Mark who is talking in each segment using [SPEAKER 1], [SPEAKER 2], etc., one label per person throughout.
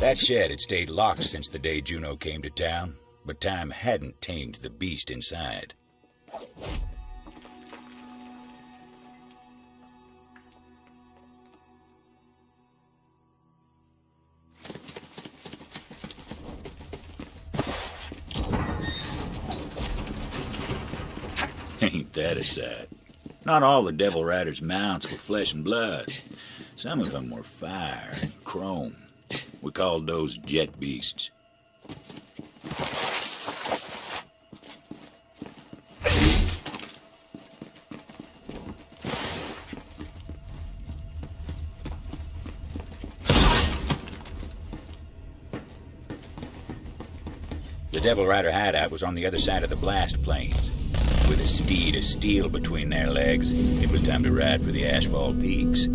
[SPEAKER 1] That shed had stayed locked since the day Juno came to town, but time hadn't tamed the beast inside. Ain't that a sight? Not all the Devil Rider's mounts were flesh and blood. Some of them were fire and chrome. We called those jet beasts. The Devil Rider hideout was on the other side of the blast plains. With a steed of steel between their legs, it was time to ride for the Asphalt Peaks.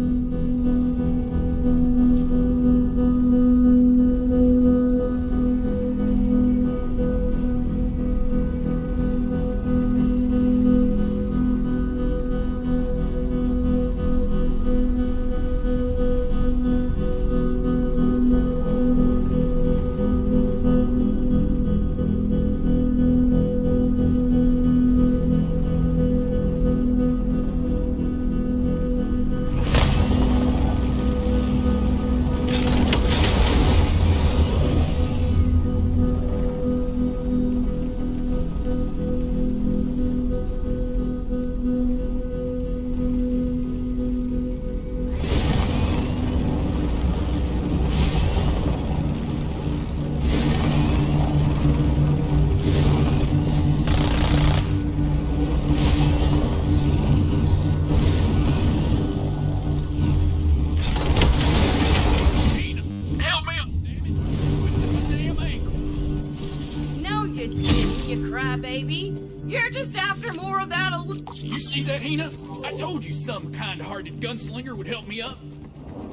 [SPEAKER 2] Some kind-hearted gunslinger would help me up.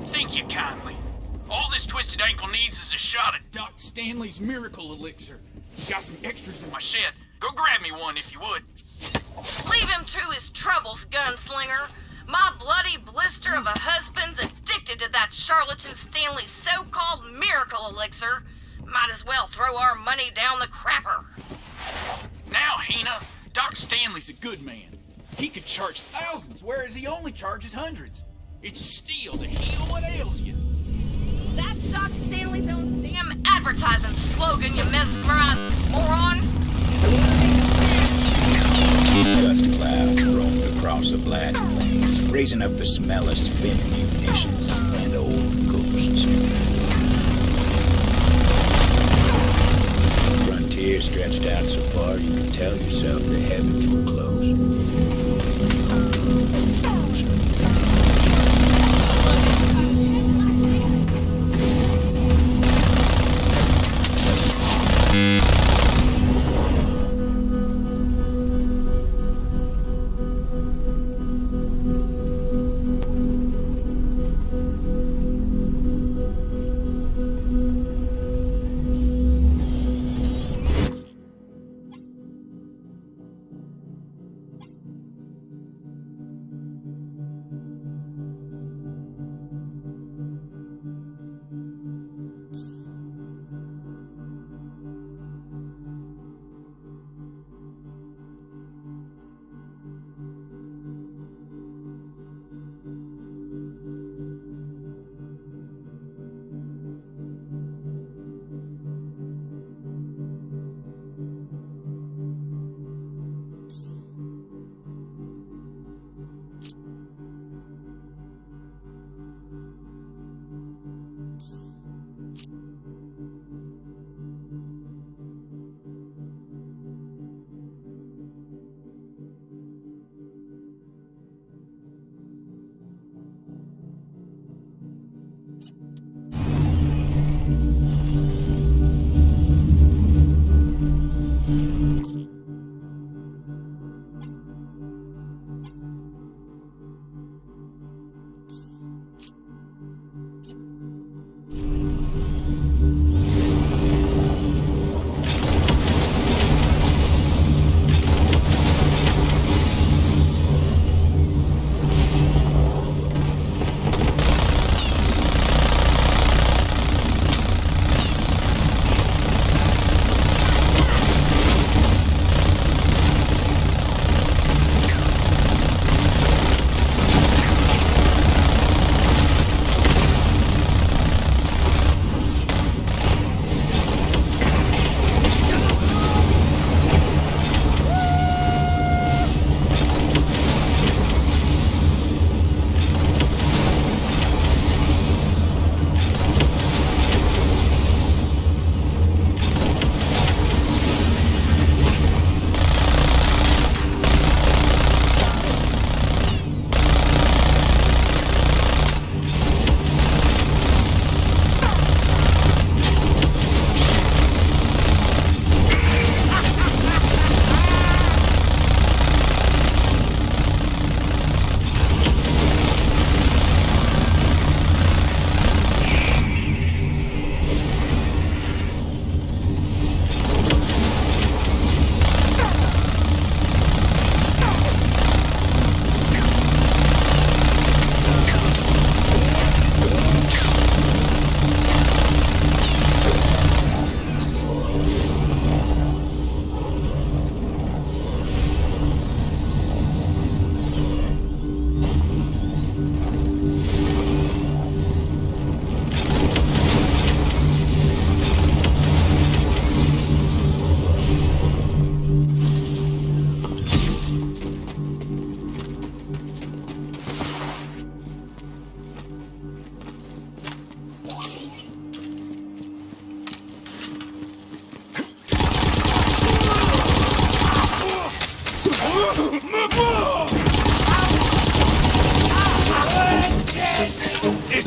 [SPEAKER 3] Thank you kindly. All this twisted ankle needs is a shot at
[SPEAKER 2] Doc Stanley's miracle elixir. Got some extras in
[SPEAKER 3] my shed. Go grab me one if you would.
[SPEAKER 4] Leave him to his troubles, gunslinger. My bloody blister of a husband's addicted to that charlatan Stanley's so-called miracle elixir. Might as well throw our money down the crapper.
[SPEAKER 3] Now, Hina,
[SPEAKER 2] Doc Stanley's a good man. He could charge thousands, whereas he only charges hundreds. It's a steal to heal what ails you.
[SPEAKER 4] That's Doc Stanley's own damn advertising slogan, you mesmerized moron.
[SPEAKER 1] Dust clouds roamed across the blast plains, raising up the smell of spent munitions and old ghosts. The frontier stretched out so far you could tell yourself the heavens were close.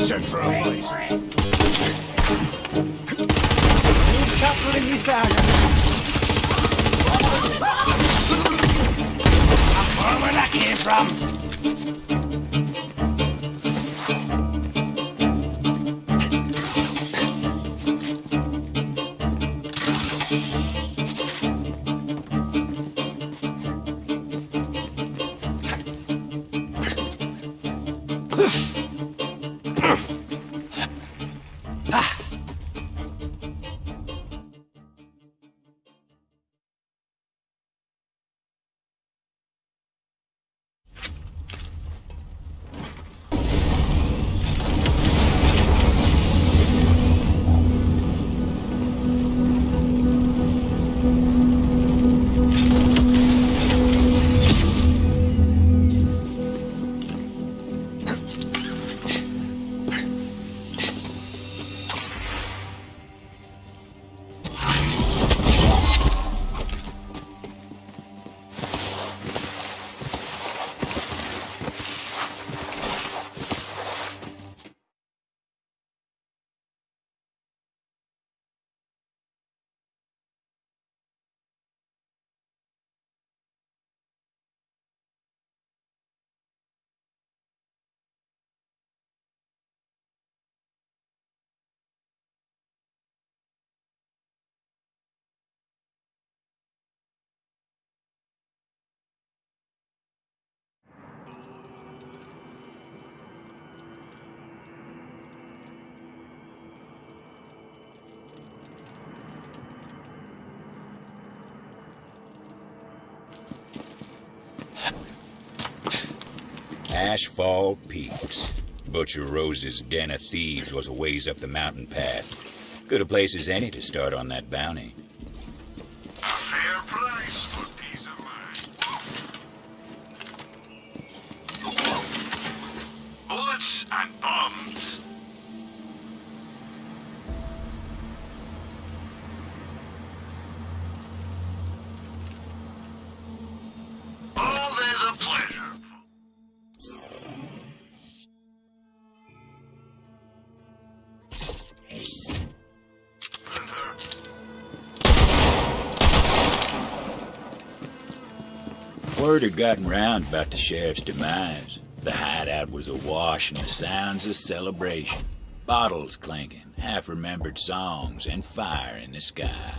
[SPEAKER 2] itching for a fight.
[SPEAKER 5] Need couple in this area. Where that came from?
[SPEAKER 1] Ashfall Peaks. Butcher Rose's den of thieves was a ways up the mountain path. Good a place as any to start on that bounty.
[SPEAKER 3] A fair price for peace of mind. Bullets and bombs. Oh, there's a pleasure.
[SPEAKER 1] Word had gotten round about the sheriff's demise. The hideout was awash in the sounds of celebration. Bottles clinking, half-remembered songs, and fire in the sky.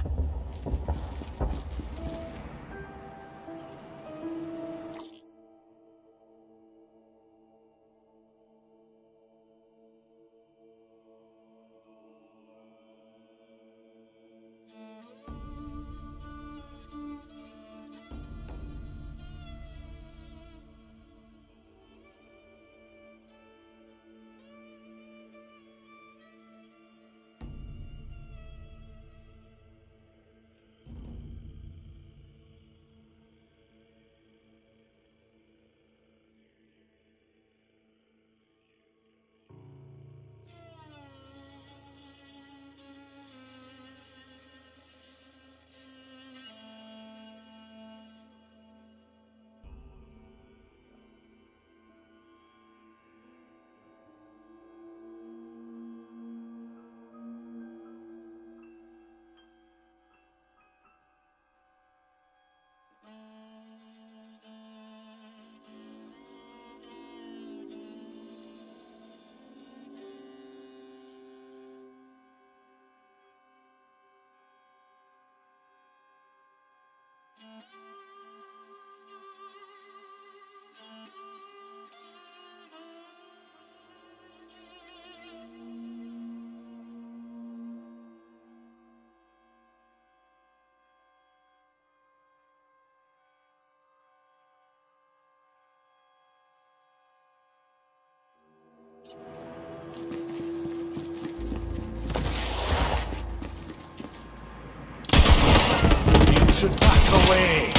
[SPEAKER 5] You should back away.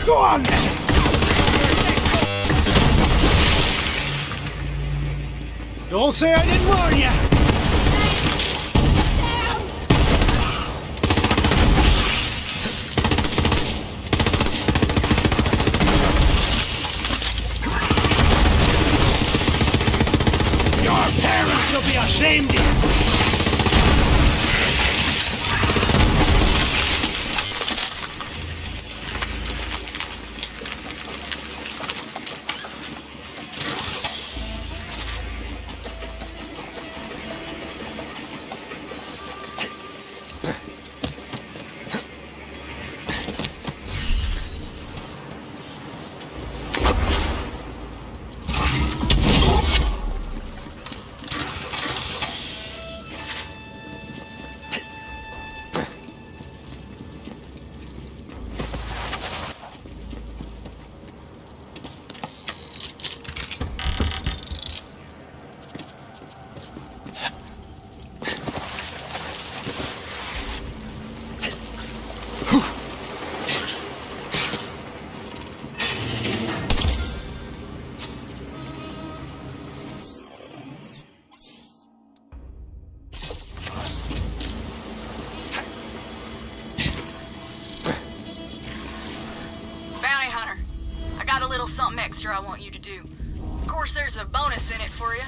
[SPEAKER 5] Go on then! Don't say I didn't warn you! Your parents will be ashamed of you!
[SPEAKER 6] Something extra I want you to do. Of course, there's a bonus in it for you.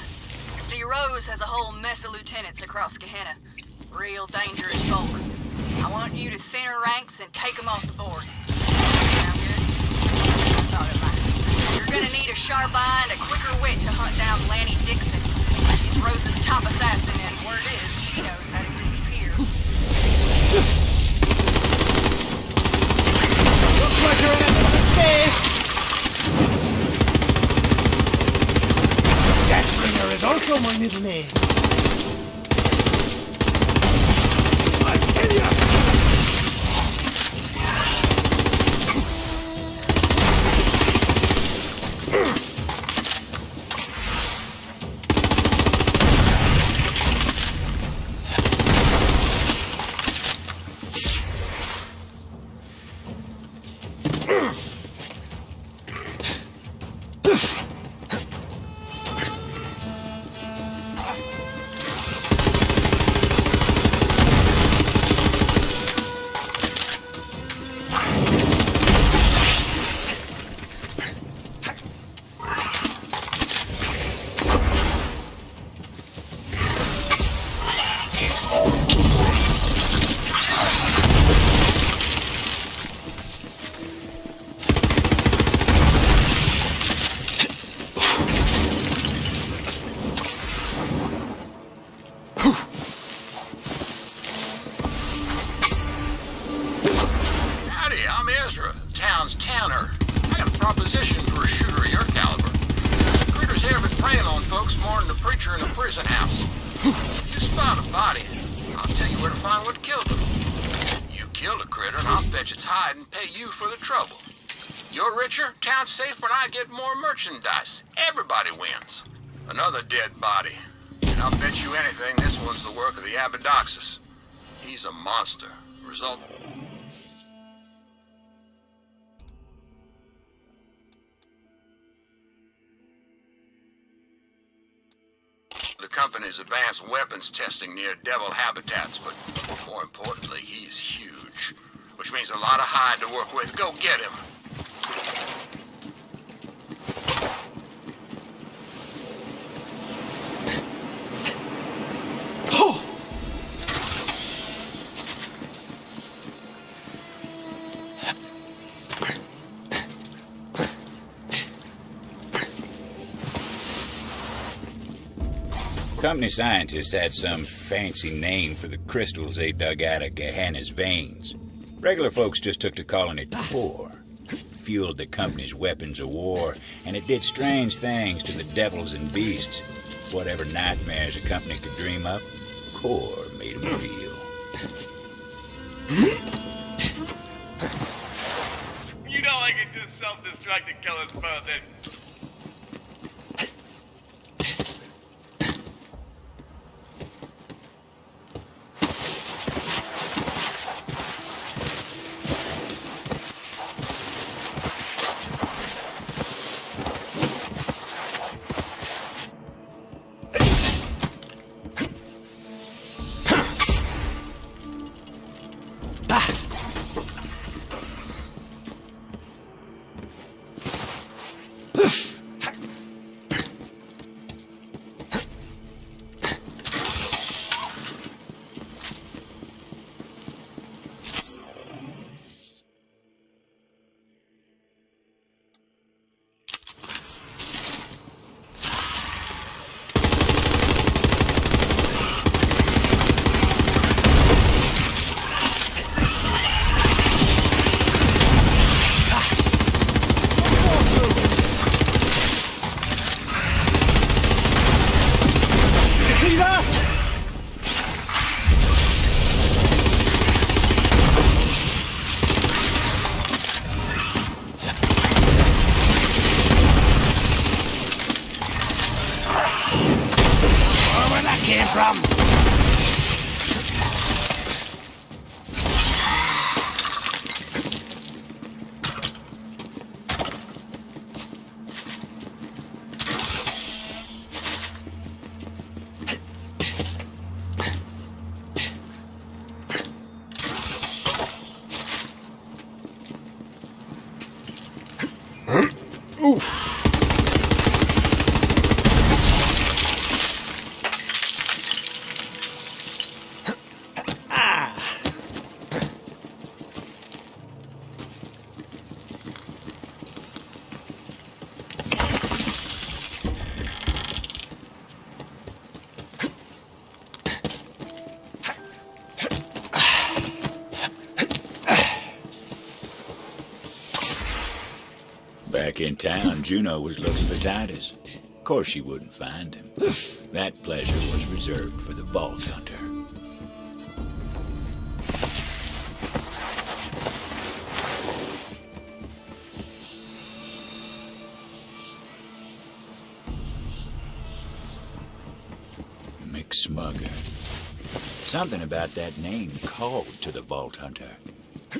[SPEAKER 6] See, Rose has a whole mess of lieutenants across Gehenna. Real dangerous folk. I want you to thin her ranks and take them off the board. Sound good? Thought it might. You're gonna need a sharp eye and a quicker wit to hunt down Lanny Dixon. She's Rose's top assassin, and word is, she knows how to disappear.
[SPEAKER 5] Looks like you're in a face! Deathbringer is also my middle name. I'll kill you!
[SPEAKER 3] Town's safe when I get more merchandise. Everybody wins. Another dead body. And I'll bet you anything this one's the work of the Abadoxus. He's a monster. Result... The company's advanced weapons testing near devil habitats, but more importantly, he's huge. Which means a lot of hide to work with. Go get him.
[SPEAKER 1] Company scientists had some fancy name for the crystals they dug out of Gehenna's veins. Regular folks just took to calling it core. Fueled the company's weapons of war, and it did strange things to the devils and beasts. Whatever nightmares a company could dream up, core made them real.
[SPEAKER 7] You know I can just self-destruct and kill us both, and...
[SPEAKER 1] Back in town, Juno was looking for Titus. Of course she wouldn't find him. That pleasure was reserved for the Vault Hunter. McSmugger. Something about that name called to the Vault Hunter.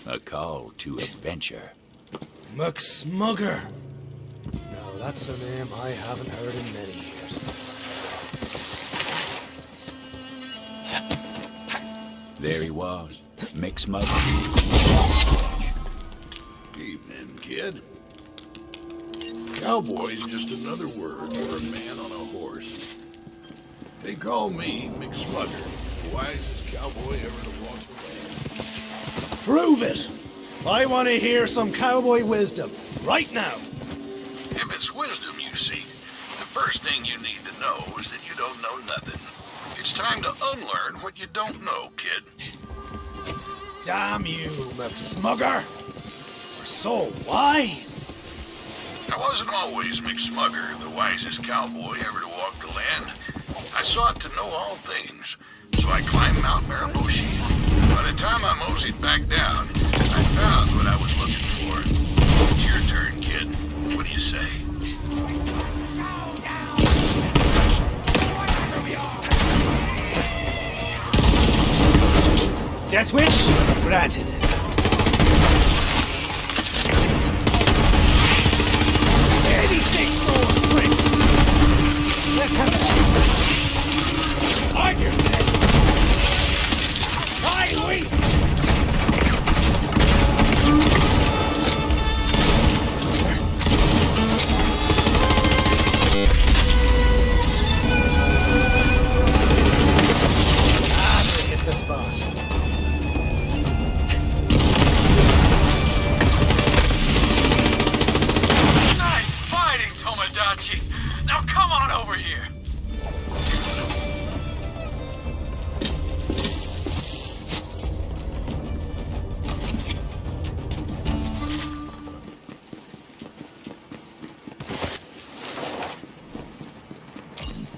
[SPEAKER 1] A call to adventure.
[SPEAKER 8] McSmugger. Now that's a name I haven't heard in many years.
[SPEAKER 1] There he was, McSmugger.
[SPEAKER 9] Evening, kid. Cowboy's just another word for a man on a horse. They call me McSmugger, the wisest cowboy ever to walk the land.
[SPEAKER 8] Prove it! I want to hear some cowboy wisdom, right now.
[SPEAKER 3] If it's wisdom you seek, the first thing you need to know is that you don't know nothing. It's time to unlearn what you don't know, kid.
[SPEAKER 8] Damn you, McSmugger! You're so wise!
[SPEAKER 3] I wasn't always McSmugger, the wisest cowboy ever to walk the land. I sought to know all things, so I climbed Mount Miraboshe. By the time I moseyed back down, I found what I was looking for. It's your turn, kid. What do you say?
[SPEAKER 8] Death wish granted. Anything more, Prince. Let's have a argument. I wait. Hit the spot.
[SPEAKER 2] Nice fighting, Tomodachi. Now come on over here.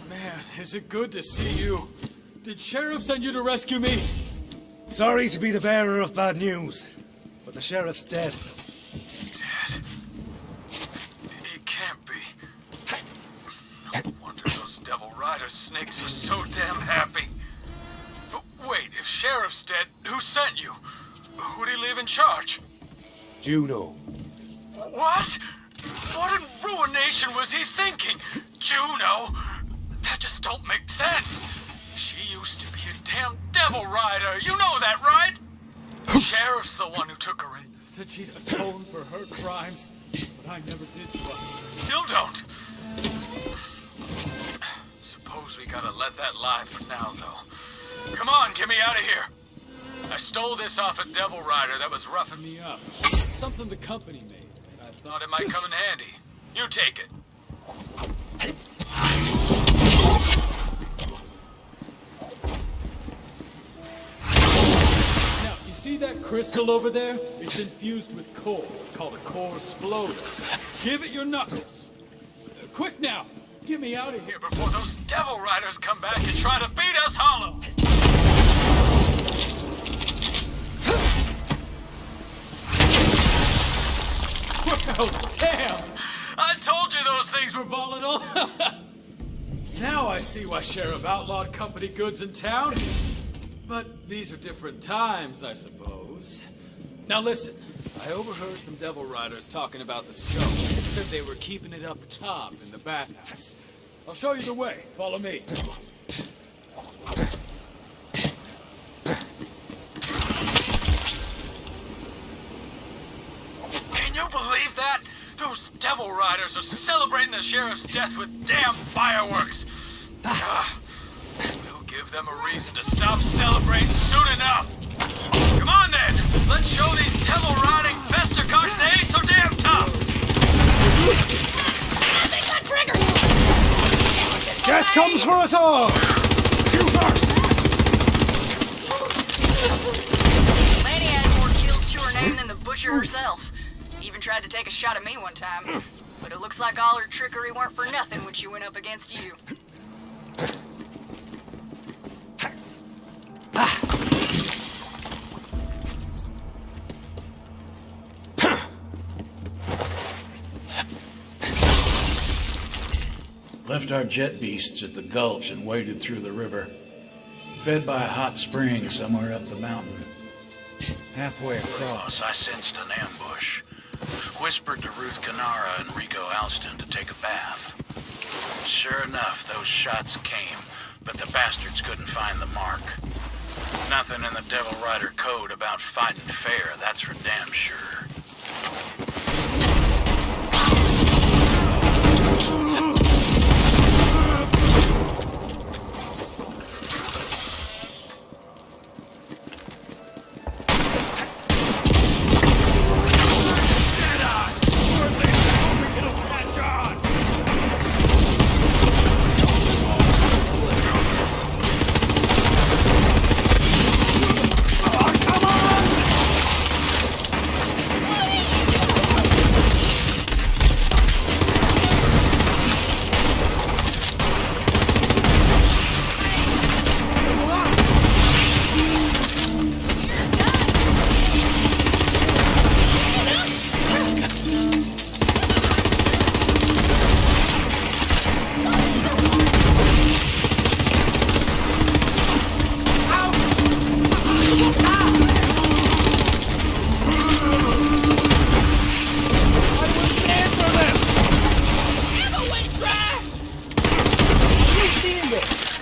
[SPEAKER 5] Man, is it good to see you? Did Sheriff send you to rescue me?
[SPEAKER 8] Sorry to be the bearer of bad news, but the sheriff's dead.
[SPEAKER 2] Dead? He can't be. No wonder those Devil Rider snakes are so damn happy. But wait, if Sheriff's dead, who sent you? Who'd he leave in charge?
[SPEAKER 8] Juno.
[SPEAKER 2] What? What in ruination was he thinking? Juno? That just don't make sense. She used to be a damn Devil Rider. You know that, right? Sheriff's the one who took her in.
[SPEAKER 5] Said she'd atone for her crimes, but I never did trust her.
[SPEAKER 2] Still don't. Suppose we gotta let that lie for now, though. Come on, get me out of here. I stole this off a devil rider that was roughing me up.
[SPEAKER 5] Something the company made.
[SPEAKER 2] I thought it might come in handy. You take it.
[SPEAKER 5] Now, you see that crystal over there? It's infused with core, called a core exploder. Give it your knuckles. Quick now! Get me out of here
[SPEAKER 2] Before those devil riders come back and try to beat us hollow.
[SPEAKER 5] Oh, damn!
[SPEAKER 2] I told you those things were
[SPEAKER 5] Volatile? Now I see why Sheriff outlawed company goods in town. But these are different times, I suppose. Now listen, I overheard some devil riders talking about the show. Said they were keeping it up top in the bathhouse. I'll show you the way. Follow me.
[SPEAKER 2] Can you believe that? Those devil riders are celebrating the sheriff's death with damn fireworks. We'll give them a reason to stop celebrating soon enough. Come on then, let's show these devil riding festercocks they ain't so damn tough.
[SPEAKER 4] They got triggers!
[SPEAKER 8] Death comes for us all! You first!
[SPEAKER 6] Lady had more kills to her name than the butcher herself. Even tried to take a shot at me one time. But it looks like all her trickery weren't for nothing when she went up against you.
[SPEAKER 10] Left our jet beasts at the gulch and waded through the river. Fed by a hot spring somewhere up the mountain. Halfway across, I sensed an ambush. Whispered to Ruth Canara and Rico Alston to take a bath. Sure enough, those shots came, but the bastards couldn't find the mark. Nothing in the Devil Rider code about fighting fair, that's for damn sure.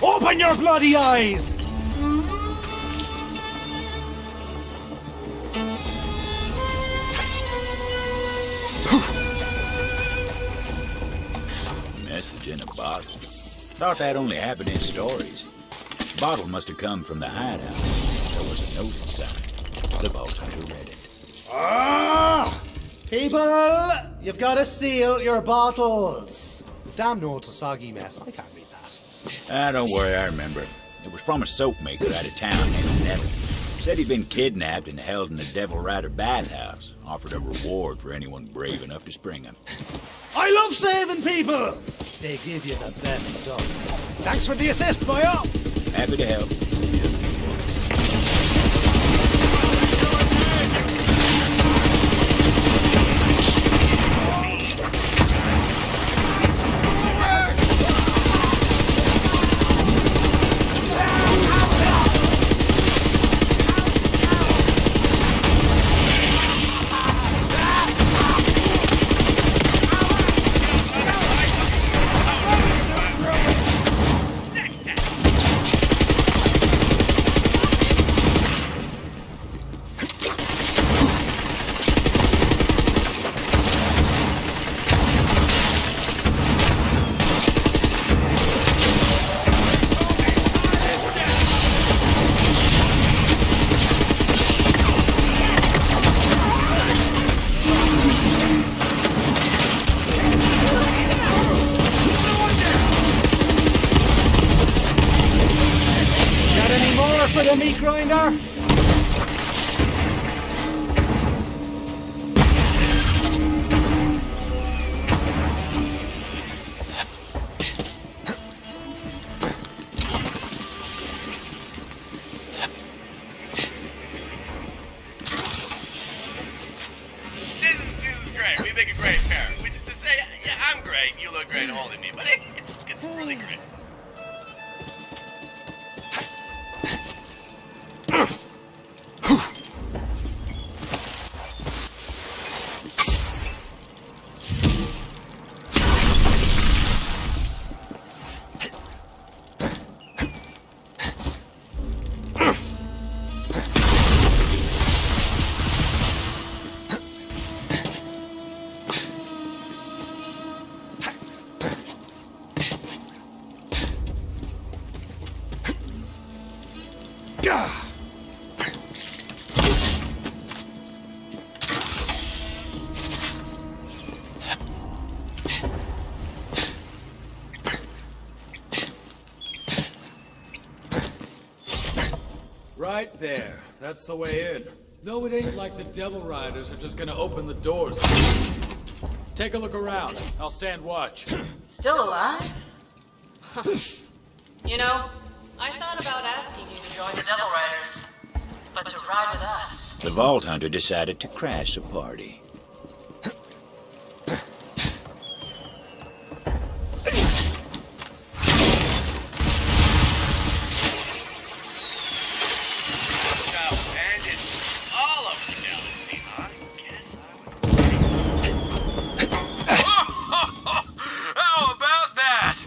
[SPEAKER 8] Open your bloody eyes!
[SPEAKER 1] Message in a bottle. Thought that only happened in stories. Bottle must have come from the hideout. There was a note inside. The vault hunter read it.
[SPEAKER 8] Ah! People, you've got to seal your bottles. Damn no, it's a soggy mess. I can't read that.
[SPEAKER 1] Don't worry, I remember. It was from a soap maker out of town named Nevin. Said he'd been kidnapped and held in the Devil Rider bathhouse. Offered a reward for anyone brave enough to spring him.
[SPEAKER 8] I love saving people! They give you the best stuff. Thanks for the assist, boyo!
[SPEAKER 1] Happy to help.
[SPEAKER 8] Finder!
[SPEAKER 7] This is great. We make a great pair. Which is to say, yeah, I'm great. You look great holding me, but it's really great.
[SPEAKER 5] Right there. That's the way in. Though it ain't like the Devil Riders are just gonna open the doors. Take a look around. I'll stand watch.
[SPEAKER 6] Still alive? You know, I thought about asking you to join the Devil Riders, but to ride with us.
[SPEAKER 1] The Vault Hunter decided to crash the party.
[SPEAKER 2] How about that?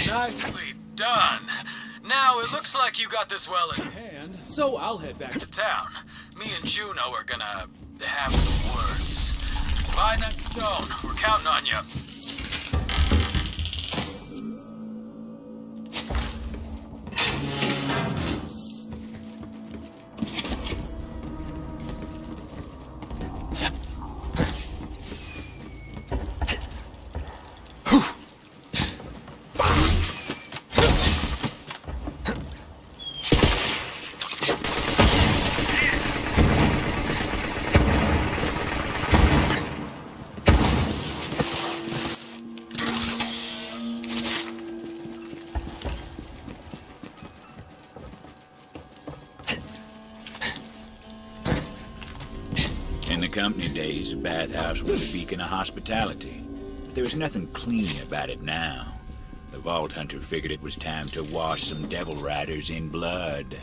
[SPEAKER 5] Nicely
[SPEAKER 2] Done. Now it looks like you got this well in
[SPEAKER 5] hand, so I'll head back to
[SPEAKER 2] town. Me and Juno are gonna have some words. Find that stone. We're counting on you.
[SPEAKER 1] In the company days, the bathhouse was a beacon of hospitality. But there was nothing clean about it now. The Vault Hunter figured it was time to wash some Devil Riders in blood.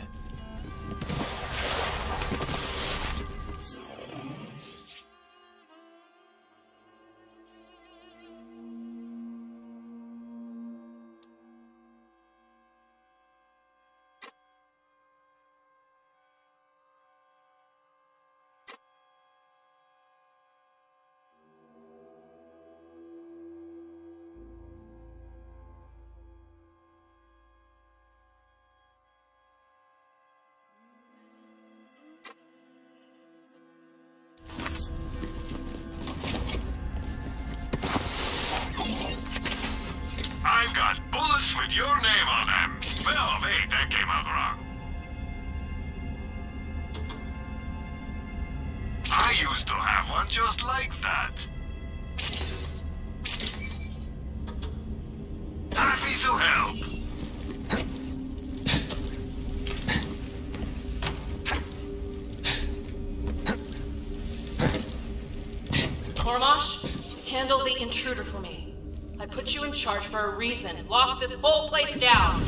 [SPEAKER 3] I've got bullets with your name on them. Well, wait, that came out wrong. I used to have one just like that. Happy to help.
[SPEAKER 11] Cormash, handle the intruder for me. I put you in charge for a reason. Lock this whole place down.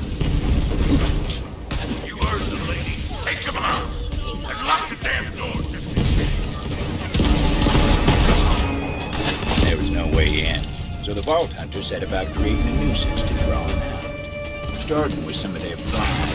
[SPEAKER 3] You heard the lady. Take him out. And lock the damn door.
[SPEAKER 1] There was no way in, so the Vault Hunter set about creating a nuisance to draw them out. Starting with some of their prime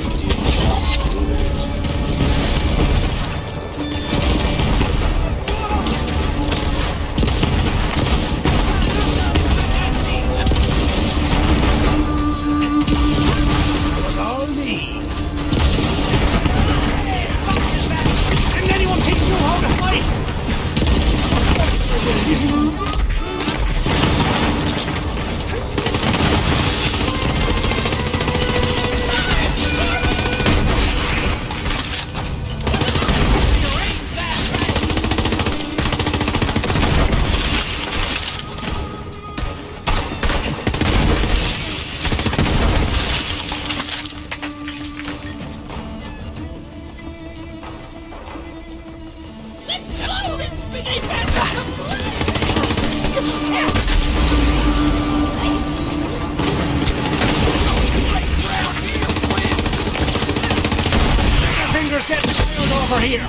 [SPEAKER 8] Fingers getting tired over here.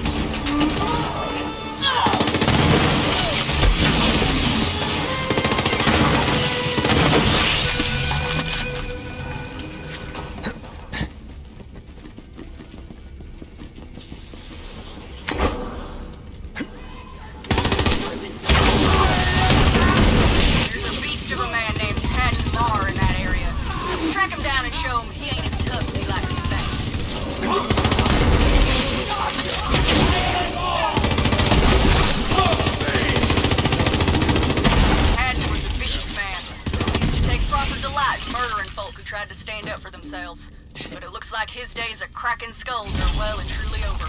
[SPEAKER 6] There's a beast of a man named Hatton Marr in that area. Track him down and show him he ain't as tough as he likes to think. Hatton was a vicious man. He used to take proper delight in murdering folk who tried to stand up for themselves. But it looks like his days of cracking skulls are well and truly over.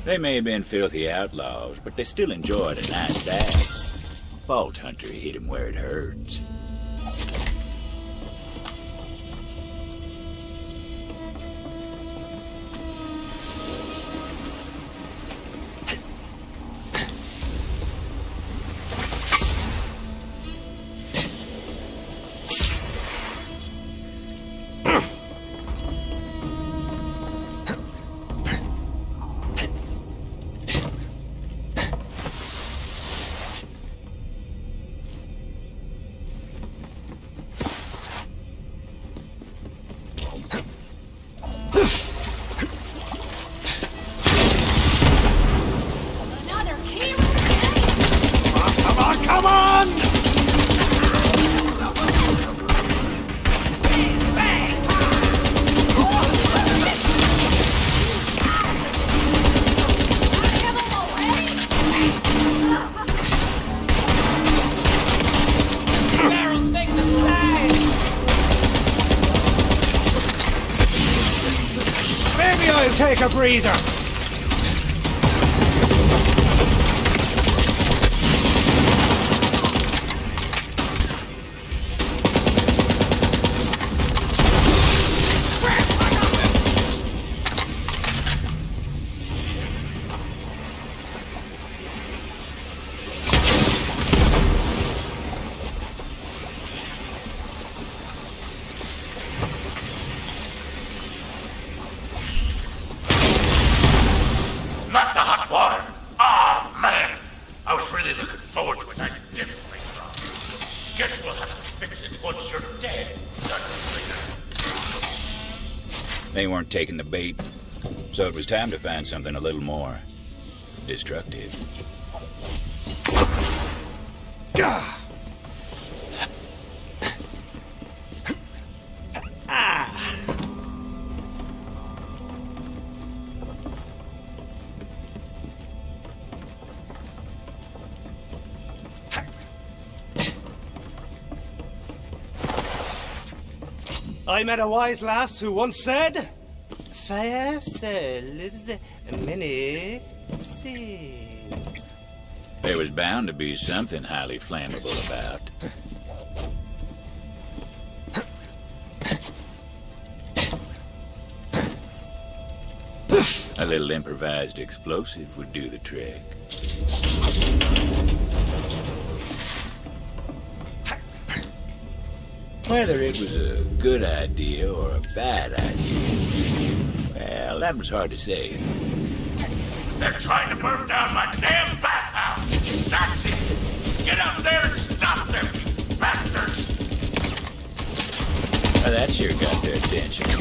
[SPEAKER 1] They may have been filthy outlaws, but they still enjoyed a nice dive. Vault Hunter hit him where it hurts.
[SPEAKER 8] Take a breather.
[SPEAKER 3] Not the hot water. Ah, man. I was really looking forward to a nice dip later on. Guess we'll have to fix it once you're dead.
[SPEAKER 1] They weren't taking the bait, so it was time to find something a little more destructive.
[SPEAKER 8] Gah! I met a wise lass who once said, "Fire serves many sins."
[SPEAKER 1] There was bound to be something highly flammable about. A little improvised explosive would do the trick. Whether it was a good idea or a bad idea, well, that was hard to say.
[SPEAKER 3] They're trying to burn down my damn bathhouse. That's it. Get up there and stop them, you bastards.
[SPEAKER 1] Well, that sure got their attention.
[SPEAKER 8] You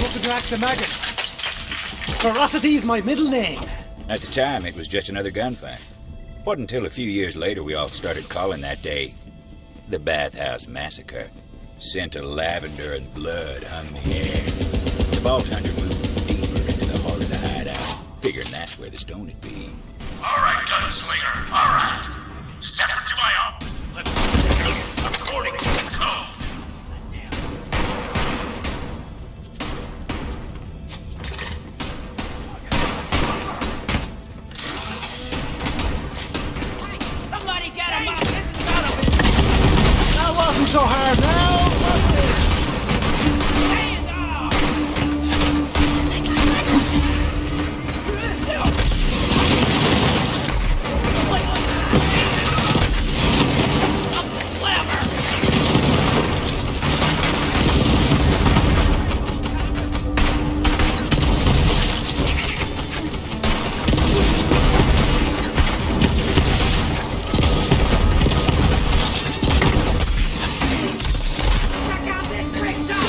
[SPEAKER 8] want to drag the maggot? Ferocity's my middle name.
[SPEAKER 1] At the time, it was just another gunfight. Wasn't until a few years later we all started calling that day the Bathhouse Massacre. Scent of lavender and blood hung in the air. The Vault Hunter moved deeper into the heart of the hideout, figuring that's where the stone would be.
[SPEAKER 3] All right, gunslinger. All right. Step into my office. Let's go according to the code.
[SPEAKER 12] Somebody get him up! This is out of it!
[SPEAKER 8] That wasn't so hard now, was it?
[SPEAKER 12] Stand up! Check out this trick shot!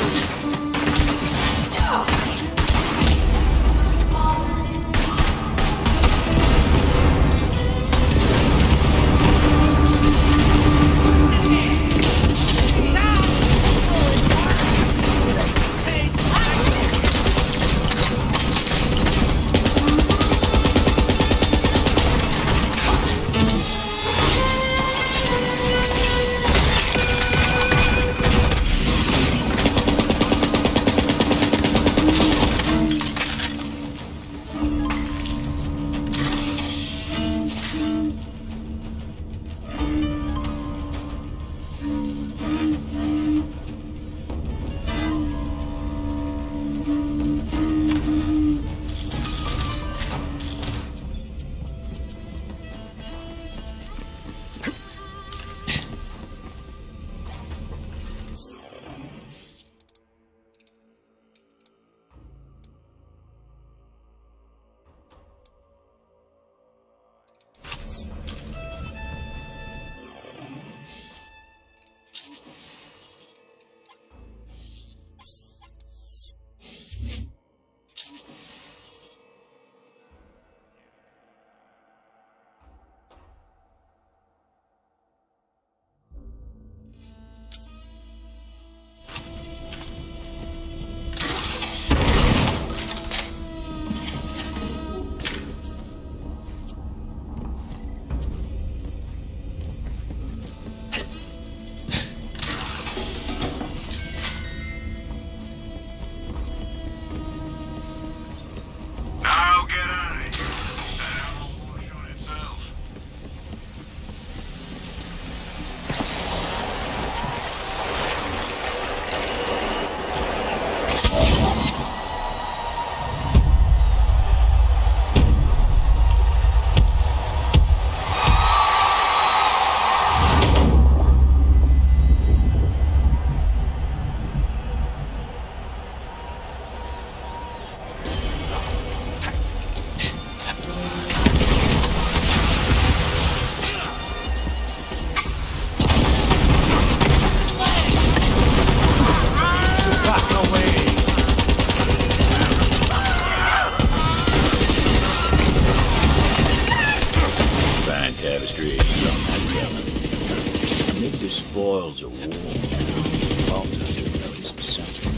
[SPEAKER 1] spoils of war. Vault Hunter noticed something.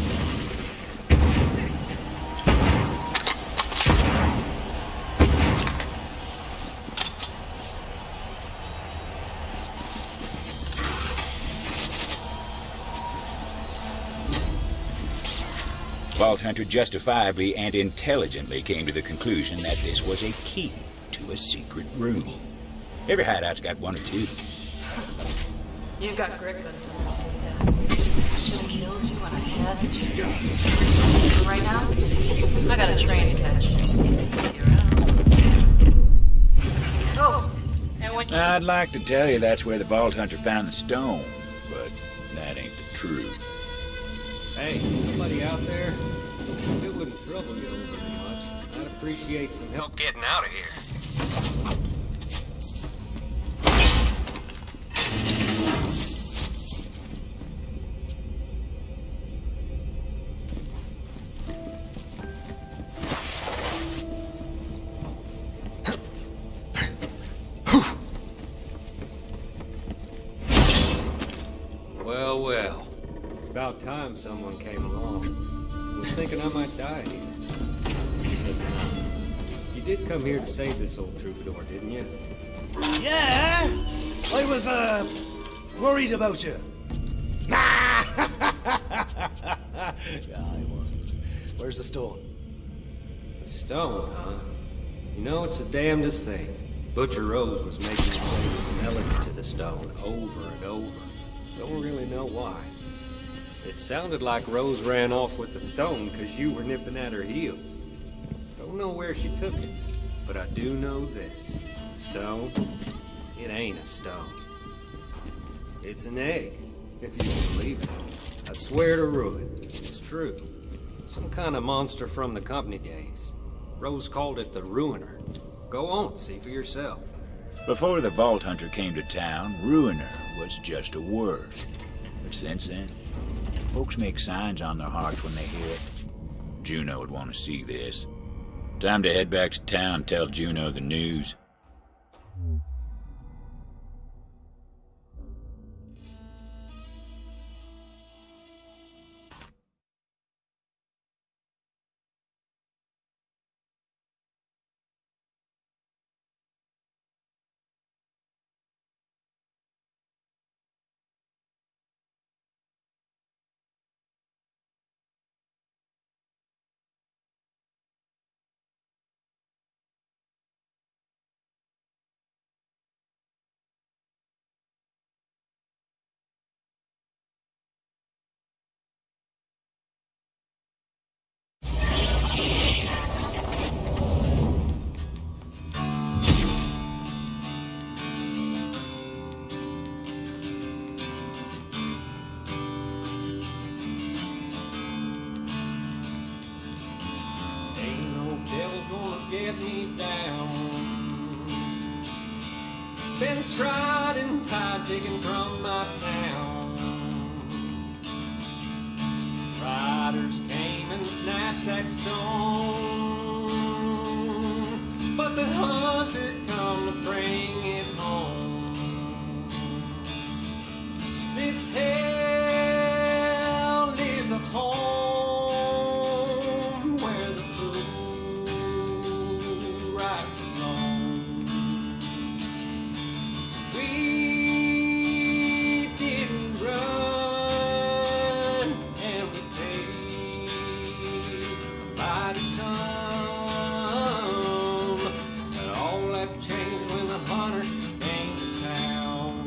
[SPEAKER 1] Vault Hunter justifiably and intelligently came to the conclusion that this was a key to a secret room. Every hideout's got one or two.
[SPEAKER 11] You've got great guns on that. Should have killed you when I had the chance. But right now, I got a train to catch. See you around. Oh, and when you...
[SPEAKER 1] I'd like to tell you that's where the Vault Hunter found the stone, but that ain't the truth.
[SPEAKER 13] Hey, somebody out there? If it wouldn't trouble you very much, I'd appreciate some help getting out of here. Well, well. It's about time someone came along. I was thinking I might die here. Listen, you did come here to save this old troubadour, didn't you?
[SPEAKER 8] Yeah? I was, worried about you. Nah! Yeah, I wasn't. Where's the stone?
[SPEAKER 13] The stone, huh? You know, it's the damnedest thing. Butcher Rose was making me say this melody to the stone over and over. Don't really know why. It sounded like Rose ran off with the stone because you were nipping at her heels. Don't know where she took it, but I do know this. Stone? It ain't a stone. It's an egg, if you can believe it. I swear to ruin. It's true. Some kind of monster from the company days. Rose called it the Ruiner. Go on, see for yourself.
[SPEAKER 1] Before the Vault Hunter came to town, Ruiner was just a word. But since then, folks make signs on their hearts when they hear it. Juno would want to see this. Time to head back to town and tell Juno the news.
[SPEAKER 13] Get me down. Been tried and tied, taken from my town. Riders came and snatched that stone, but the hunter come to bring it home. This hell is a home where the rights alone. We didn't run and we paid a mighty sum, but all that changed when the hunter came to town.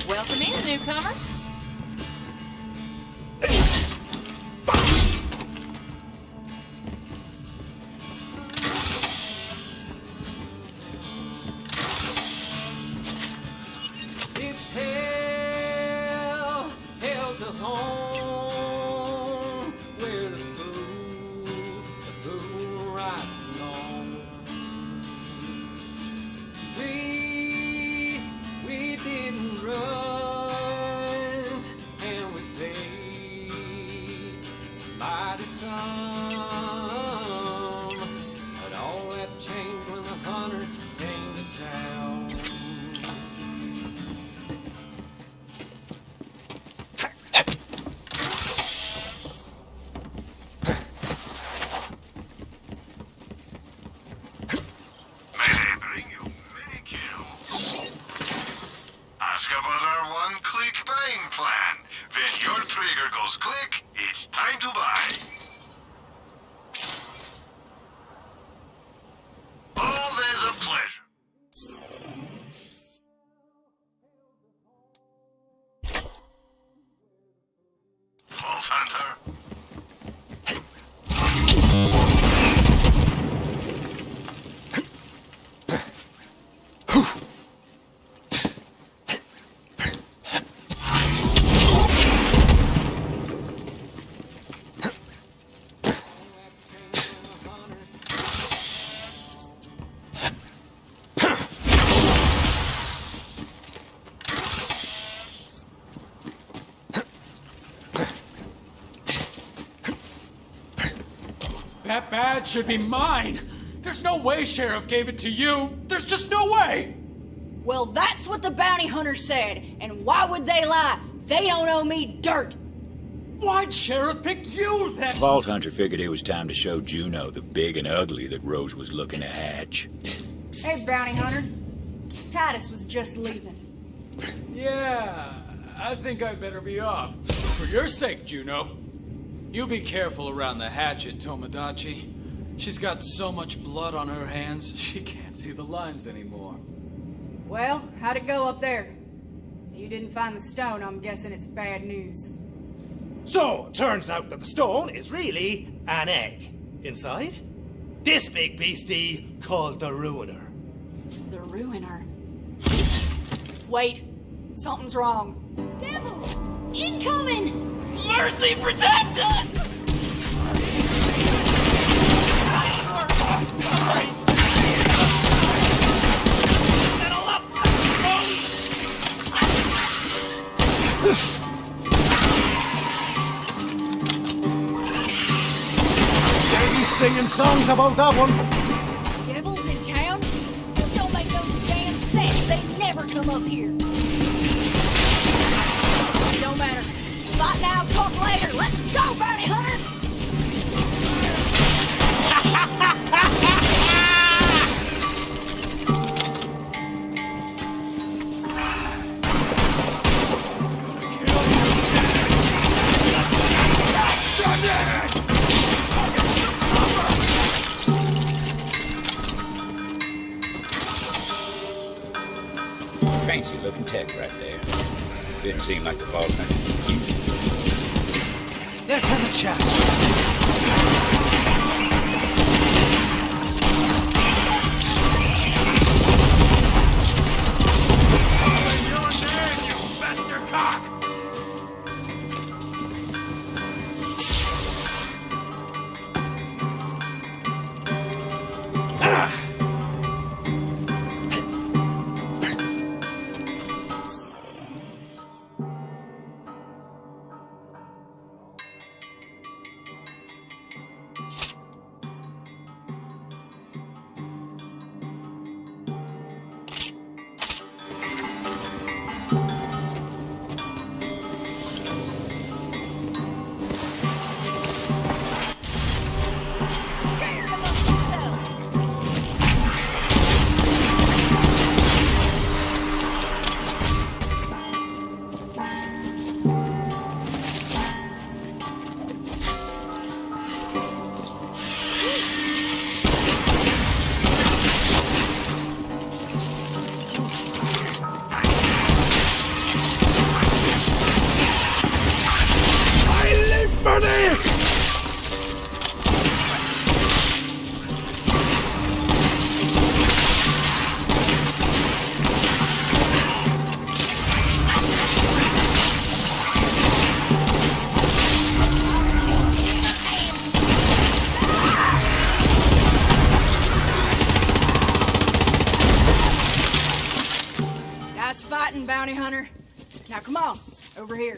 [SPEAKER 11] Welcome in, newcomers.
[SPEAKER 13] It's hell, hell's a home where the fool rides along. We didn't run and we paid mighty sum, but all that changed when the hunter came to town.
[SPEAKER 3] one-click buying plan. When your trigger goes click, it's time to buy. Always a pleasure. Vault Hunter.
[SPEAKER 5] That badge should be mine! There's no way Sheriff gave it to you! There's just no way!
[SPEAKER 6] Well, that's what the bounty hunter said, and why would they lie? They don't owe me dirt!
[SPEAKER 5] Why'd Sheriff pick you then?
[SPEAKER 1] Vault Hunter figured it was time to show Juno the big and ugly that Rose was looking to hatch.
[SPEAKER 6] Hey, bounty hunter. Titus was just leaving.
[SPEAKER 5] Yeah, I think I better be off. For your sake, Juno. You be careful around the hatchet, Tomodachi. She's got so much blood on her hands, she can't see the lines anymore.
[SPEAKER 6] Well, how'd it go up there? If you didn't find the stone, I'm guessing it's bad news.
[SPEAKER 8] So, turns out that the stone is really an egg. Inside, this big beastie called the Ruiner.
[SPEAKER 6] The Ruiner. Wait, something's wrong.
[SPEAKER 14] Devils! Incoming!
[SPEAKER 12] Mercy, protect us! Settle up!
[SPEAKER 8] He's singing songs about that one.
[SPEAKER 14] Devils in town? Well, don't make no damn sense. They never come up here.
[SPEAKER 6] Don't matter. Fight now, talk later. Let's go, bounty hunter!
[SPEAKER 1] Fancy looking tech right there. Didn't seem like the Vault Hunter.
[SPEAKER 8] Let's have a chat.
[SPEAKER 6] Nice fighting, bounty hunter. Now come on, over here.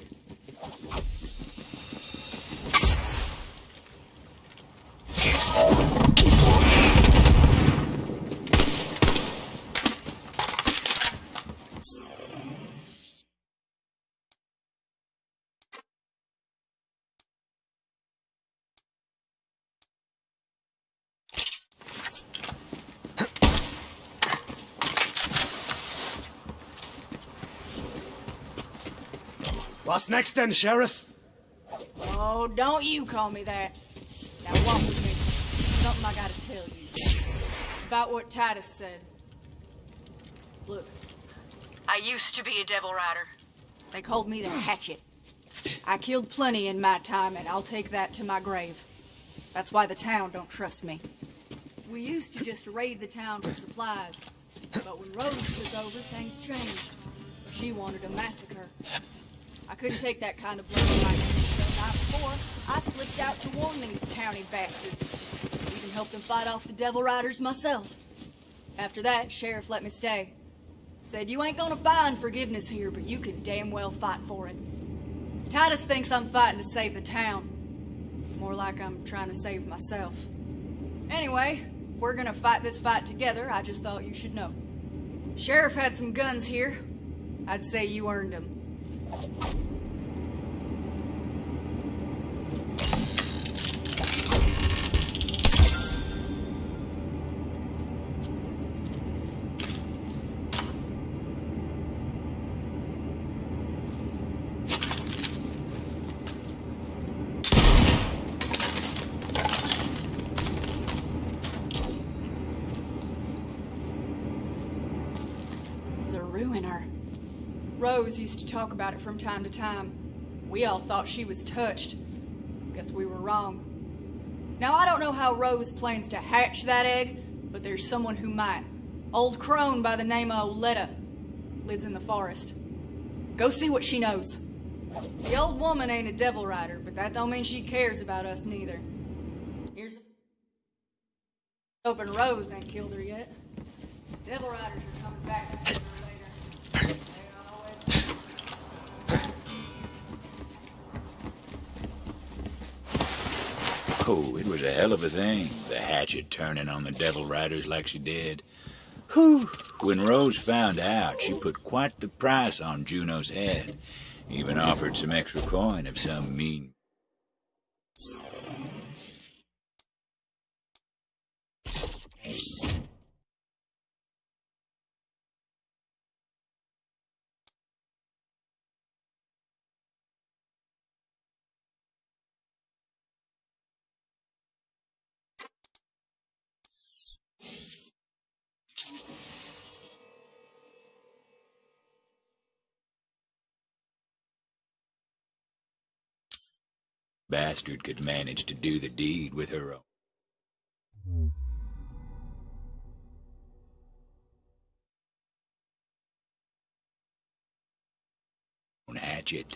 [SPEAKER 8] What's next then, Sheriff?
[SPEAKER 14] Oh, don't you call me that. Now walk with me. Something I gotta tell you. About what Titus said. Look.
[SPEAKER 6] I used to be a devil rider.
[SPEAKER 14] They called me the Hatchet. I killed plenty in my time, and I'll take that to my grave. That's why the town don't trust me. We used to just raid the town for supplies. But when Rose took over, things changed. She wanted a massacre. I couldn't take that kind of blood fight, so the night before, I slipped out to warn these towny bastards. Even helped them fight off the devil riders myself. After that, Sheriff let me stay. Said, you ain't gonna find forgiveness here, but you can damn well fight for it. Titus thinks I'm fighting to save the town. More like I'm trying to save myself. Anyway, if we're gonna fight this fight together, I just thought you should know. Sheriff had some guns here. I'd say you earned them. Ruiner. Rose used to talk about it from time to time. We all thought she was touched. Guess we were wrong. Now, I don't know how Rose plans to hatch that egg, but there's someone who might. Old crone by the name of Oletta. Lives in the forest. Go see what she knows. The old woman ain't a devil rider, but that don't mean she cares about us neither. Here's a... Hoping Rose ain't killed her yet. Devil riders are coming back sooner or later.
[SPEAKER 1] Oh, it was a hell of a thing, the Hatchet turning on the Devil Riders like she did. Whew! When Rose found out, she put quite the price on Juno's head. Even offered some extra coin if some mean... bastard could manage to do the deed with her own hatchet.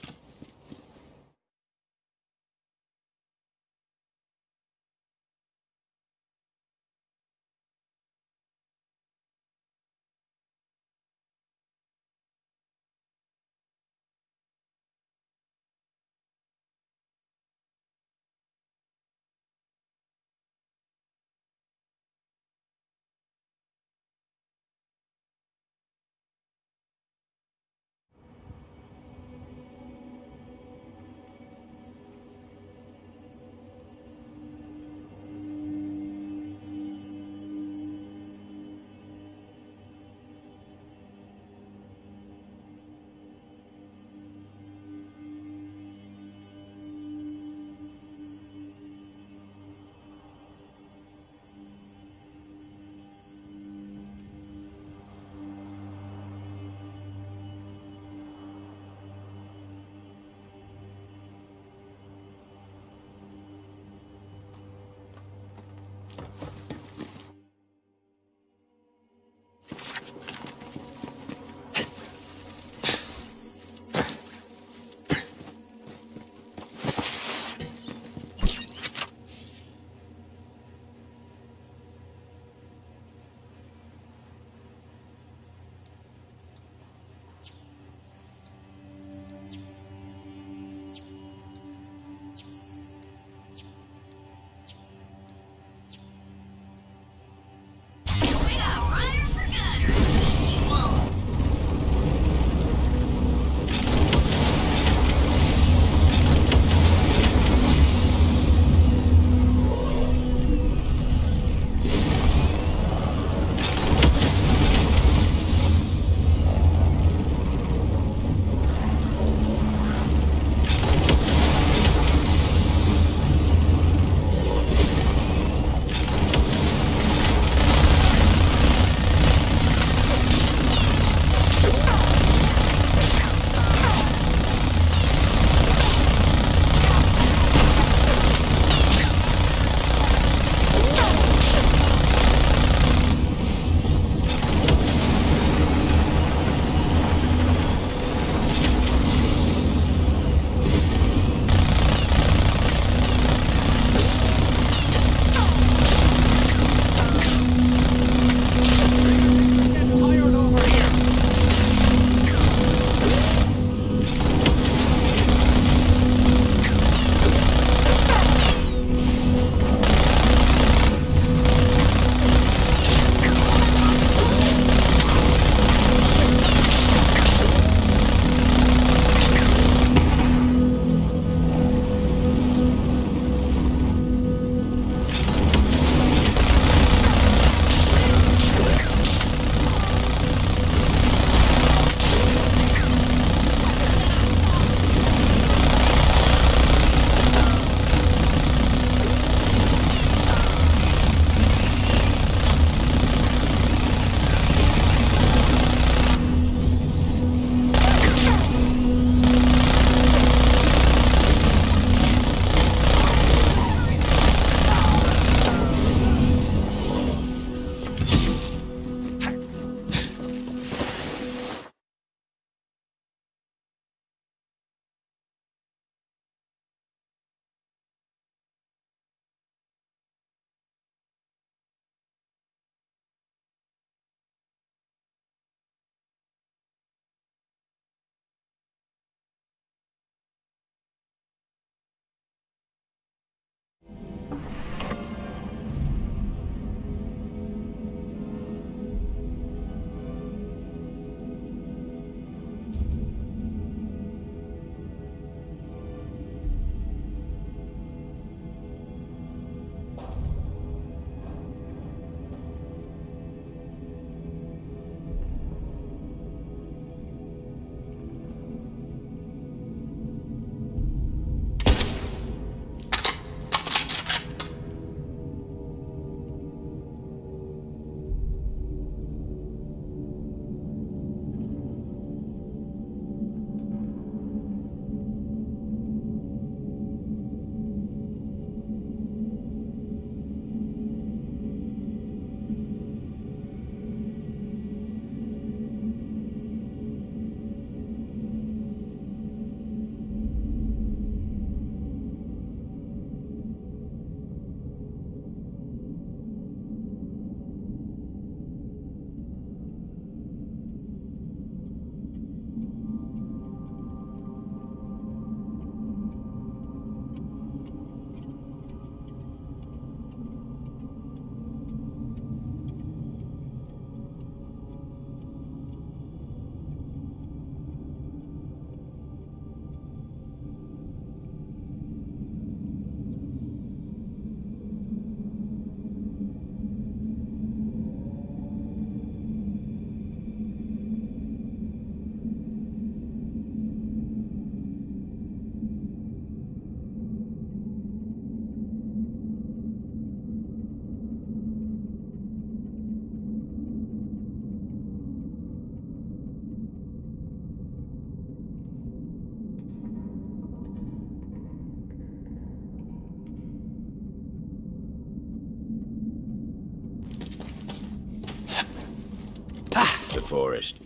[SPEAKER 1] forest.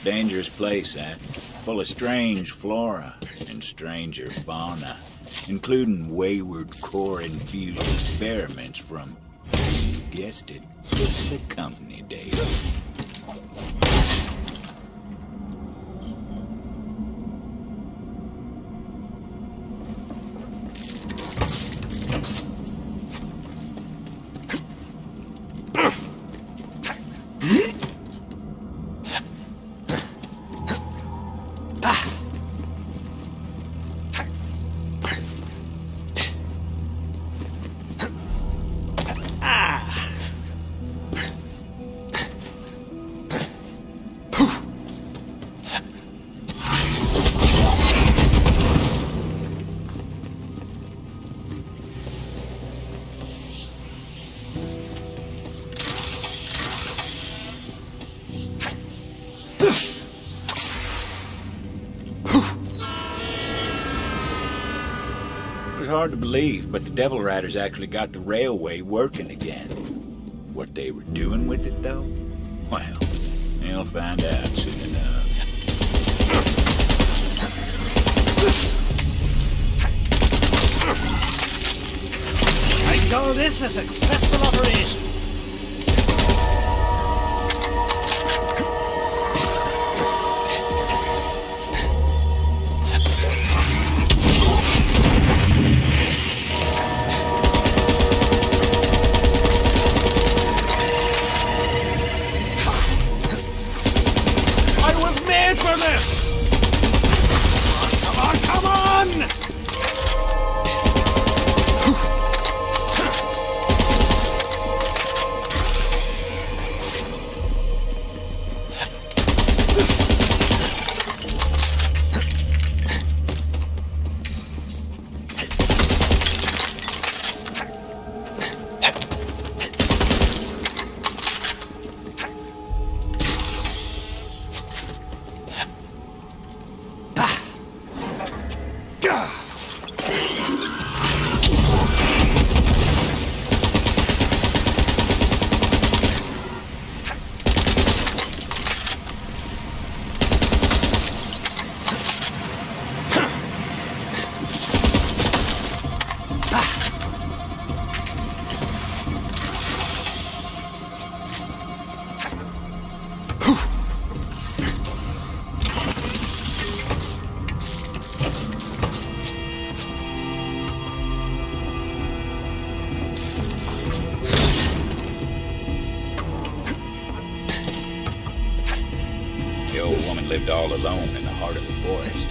[SPEAKER 1] Dangerous place, that. Full of strange flora and stranger fauna, including wayward core-infused experiments from, you guessed it, the company days. Hard to believe, but the Devil Riders actually got the railway working again. What they were doing with it, though? Well, you'll find out soon enough.
[SPEAKER 8] I call this a successful operation.
[SPEAKER 10] For this! Come on, come on!
[SPEAKER 1] Lived all alone in the heart of the forest.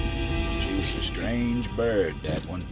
[SPEAKER 1] She was a strange bird, that one.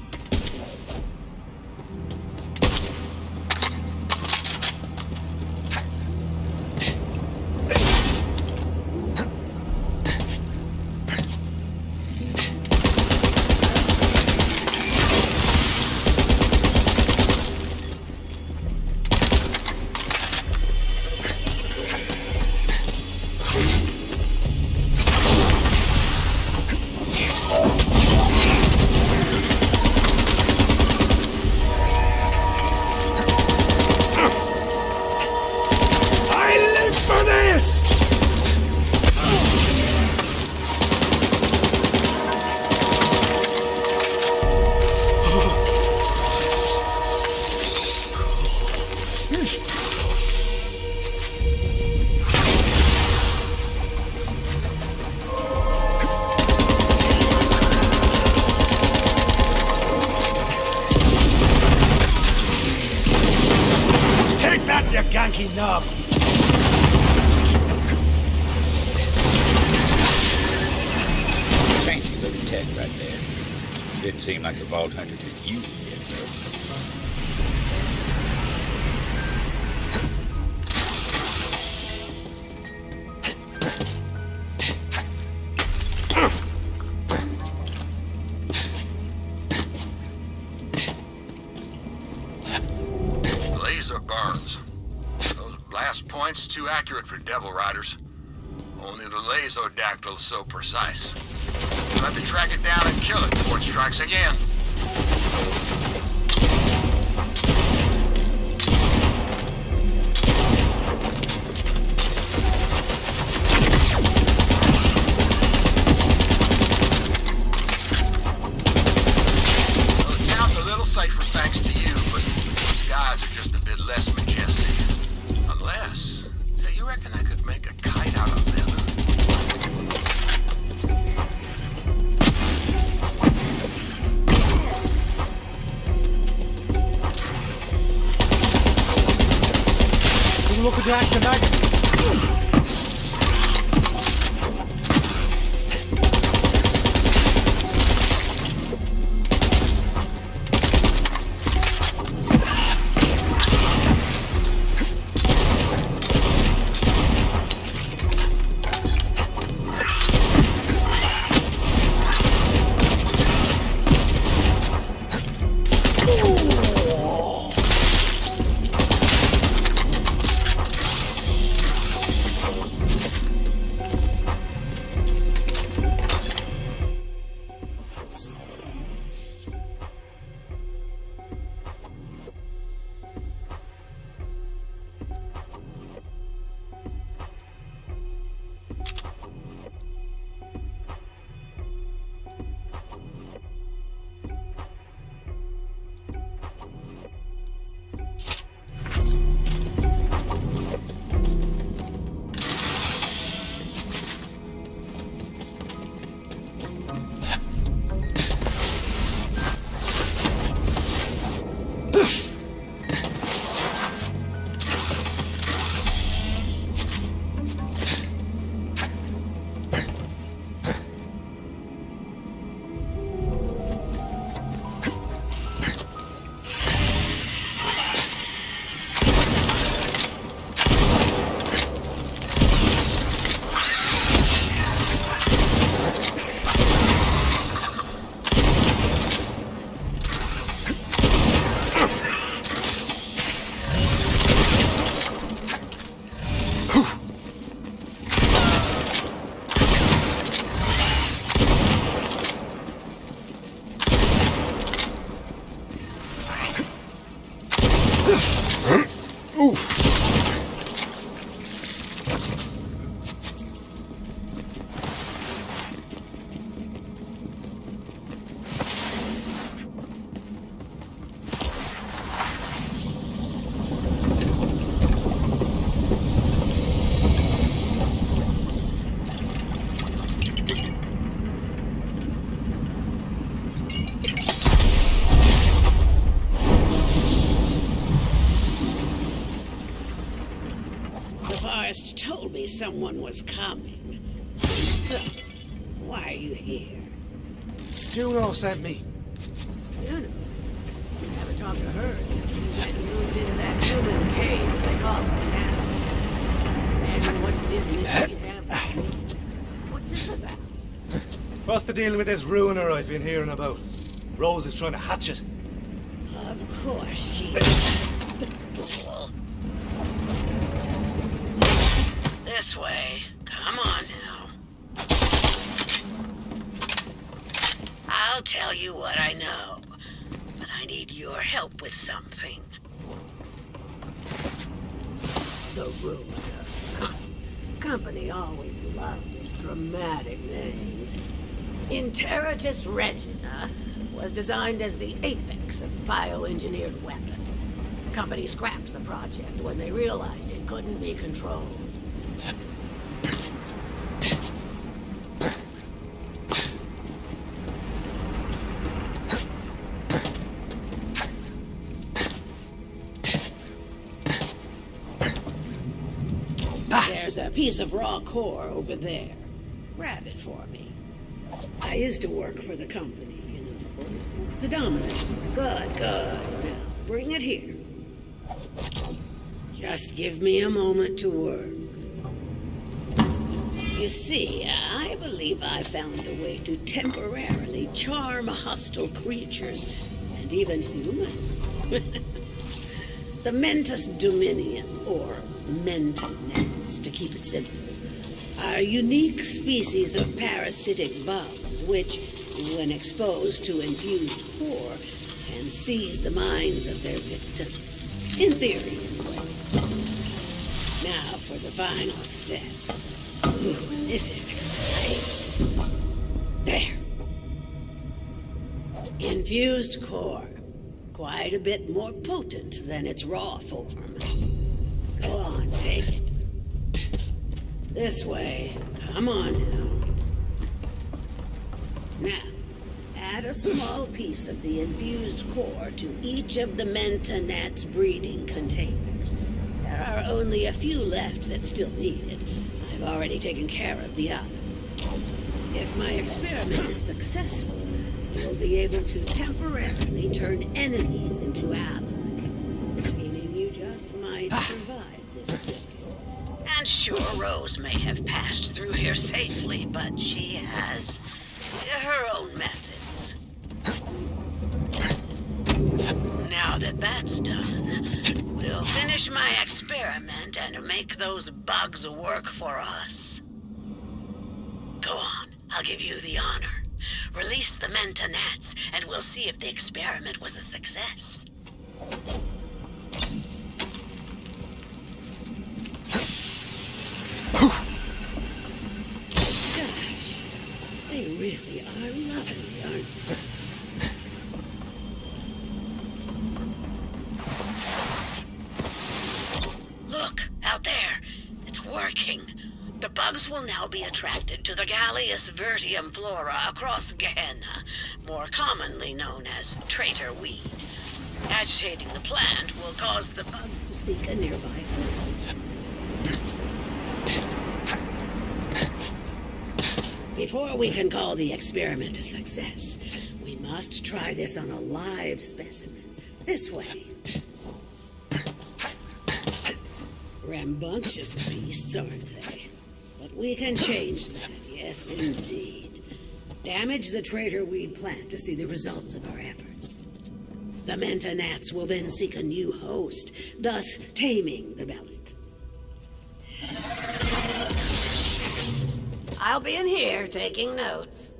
[SPEAKER 10] You ganky knob!
[SPEAKER 1] Fancy little tech right there. Didn't seem like the Vault Hunter could use it yet, though.
[SPEAKER 3] Laser burns. Those blast points too accurate for Devil Riders. Only the Lasodactyl's so precise. We'll have to track it down and kill it before it strikes again.
[SPEAKER 8] crack the magazine.
[SPEAKER 15] Told me someone was coming. So, why are you here?
[SPEAKER 8] Juno sent me.
[SPEAKER 15] Juno? You never talked to her. And moved into that human cage they call the town. Imagine what business you'd have with me. What's this about?
[SPEAKER 8] What's the deal with this ruiner I've been hearing about? Rose is trying to hatch it.
[SPEAKER 15] Of course she is. This way. Come on now. I'll tell you what I know, but I need your help with something. The Ruiner. Huh. Company always loved its dramatic names. Interitus Regina was designed as the apex of bioengineered weapons. Company scrapped the project when they realized it couldn't be controlled. There's a piece of raw core over there. Grab it for me. I used to work for the company, you know. The Dominant. Good. Now, bring it here. Just give me a moment to work. You see, I believe I found a way to temporarily charm hostile creatures, and even humans. The Mentus Dominion, or Mentonets, to keep it simple, are unique species of parasitic bugs which, when exposed to infused core, can seize the minds of their victims. In theory, anyway. Now for the final step. Ooh, this is exciting. There. Infused core. Quite a bit more potent than its raw form. Go on, take it. This way. Come on now. Now, add a small piece of the infused core to each of the Mentonet's breeding containers. There are only a few left that still need it. I've already taken care of the others. If my experiment is successful, you'll be able to temporarily turn enemies into allies, meaning you just might survive this place. And sure, Rose may have passed through here safely, but she has her own methods. Now that that's done, we'll finish my experiment and make those bugs work for us. Go on, I'll give you the honor. Release the men to gnats, and we'll see if the experiment was a success. Gosh, they really are lovely, aren't they? Look, out there. It's working. The bugs will now be attracted to the Gallius vertium flora across Gehenna, more commonly known as traitor weed. Agitating the plant will cause the bugs to seek a nearby host. Before we can call the experiment a success, we must try this on a live specimen. This way. Rambunctious beasts, aren't they? But we can change that, yes indeed. Damage the traitor weed plant to see the results of our efforts. The Menta gnats will then seek a new host, thus taming the Bellic. I'll be in here taking notes.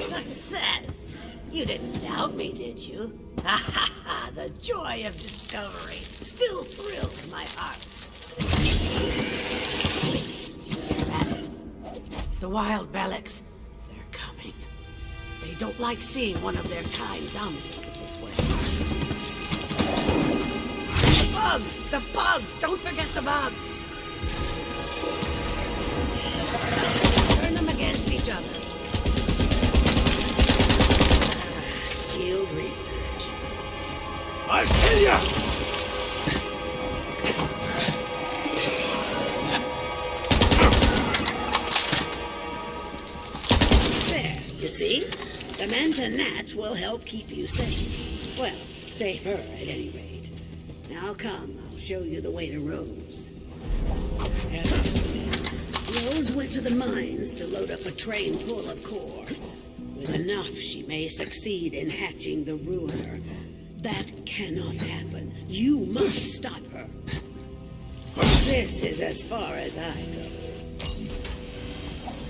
[SPEAKER 15] Success! You didn't doubt me, did you? Ha ha ha! The joy of discovery still thrills my heart. The wild Bellics, they're coming. They don't like seeing one of their kind dominated this way. The bugs! The bugs! Don't forget the bugs! Turn them against each other. Field research.
[SPEAKER 12] I'll kill ya!
[SPEAKER 15] There, you see? The Manta gnats will help keep you safe. Well, safer at any rate. Now come, I'll show you the way to Rose. Rose went to the mines to load up a train full of core. With enough, she may succeed in hatching the Ruiner. That cannot happen. You must stop her. This is as far as I go.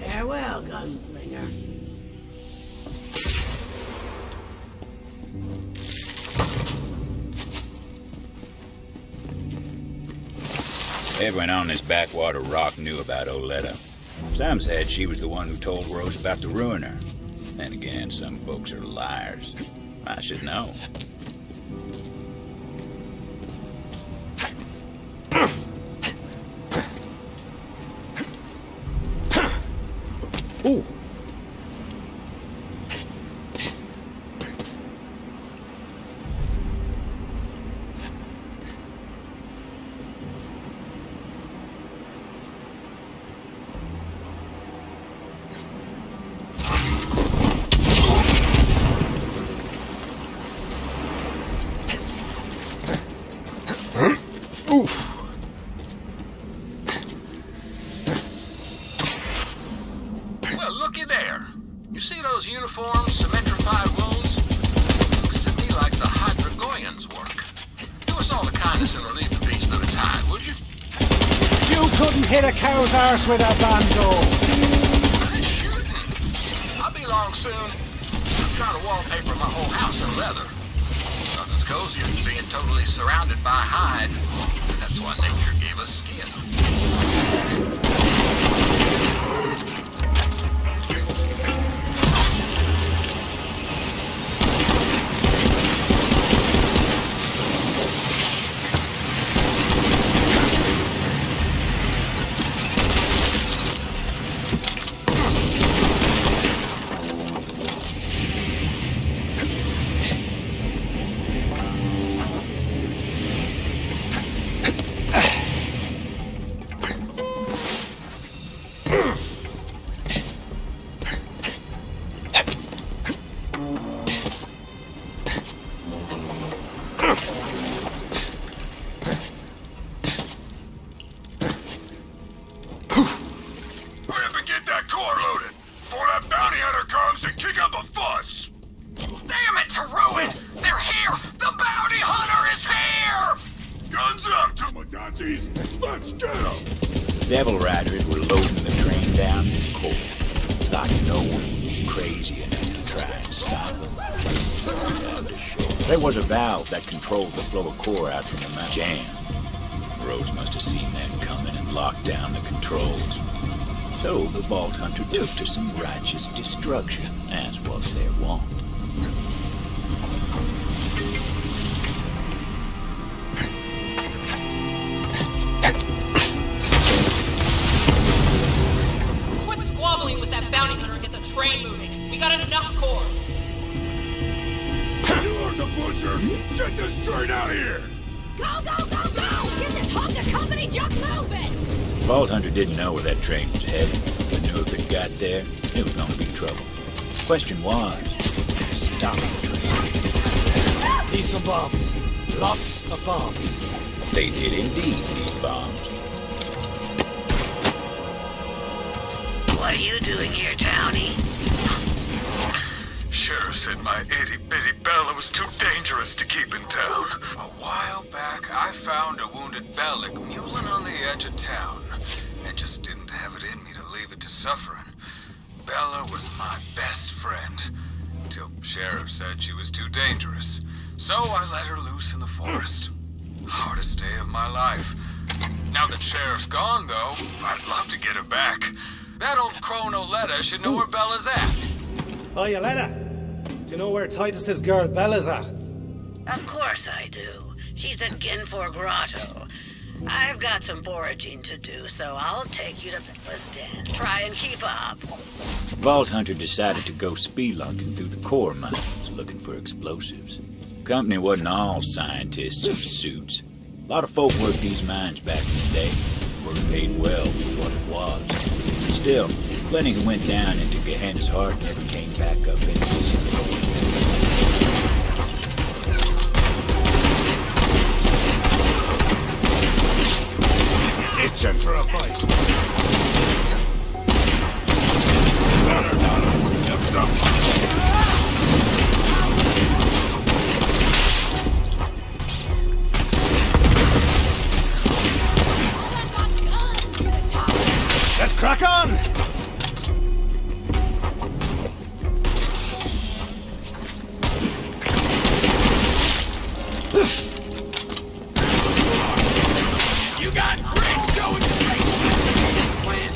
[SPEAKER 15] Farewell, gunslinger.
[SPEAKER 1] Everyone on this backwater rock knew about Oletta. Some said she was the one who told Rose about the Ruiner. Then again, some folks are liars. I should know.
[SPEAKER 8] Ooh.
[SPEAKER 3] Well, looky there. You see those uniforms, cementrified wounds? Looks to me like the Hydrogoyans work. Do us all the kindness and relieve the beast of its hide, would you?
[SPEAKER 8] You couldn't hit a cow's arse with a banjo.
[SPEAKER 3] I'm shooting. I'll be along soon. I'm trying to wallpaper my whole house in leather. Nothing's cozier than being totally surrounded by hide. That's why nature gave us skin.
[SPEAKER 1] Devil Riders were loading the train down to the core. Thought no one would be crazy enough to try and stop them. There was a valve that controlled the flow of core out from the mount. Jam. Rose must have seen them coming and locked down the controls. So the Vault Hunter took to some righteous destruction, as was their wont.
[SPEAKER 11] Quit squabbling with that bounty hunter and get the train moving. We got enough core.
[SPEAKER 12] You are the butcher! Get this train out of here!
[SPEAKER 14] Go, go, go, go! Get this hunk of company junk moving!
[SPEAKER 1] Vault Hunter didn't know where that train was headed, but knew if it got there, it was gonna be trouble. The question was, stop the train.
[SPEAKER 8] Need some bombs. Lots of bombs.
[SPEAKER 1] They did indeed need bombs.
[SPEAKER 15] What are you doing here, Townie?
[SPEAKER 2] Sheriff said my itty-bitty Bella was too dangerous to keep in town. A while back, I found a wounded Bellic mewling on the edge of town, and just didn't have it in me to leave it to suffering. Bella was my best friend, till Sheriff said she was too dangerous. So I let her loose in the forest. Hardest day of my life. Now that Sheriff's gone, though, I'd love to get her back. That old crone Oletta should know where Bella's at.
[SPEAKER 8] Oh, Yoletta, do you know where Titus's girl Bella's at?
[SPEAKER 15] Of course I do. She's at Ginfor Grotto. I've got some foraging to do, so I'll take you to Bella's den. Try and keep up.
[SPEAKER 1] Vault Hunter decided to go spelunking through the core mines, looking for explosives. Company wasn't all scientists in suits. A lot of folk worked these mines back in the day. Were paid well for what it was. Still, plenty who went down into Gehenna's heart never came back up into the
[SPEAKER 12] Itching for a fight.
[SPEAKER 8] Let's crack on!
[SPEAKER 12] You got Griggs going straight to the plan.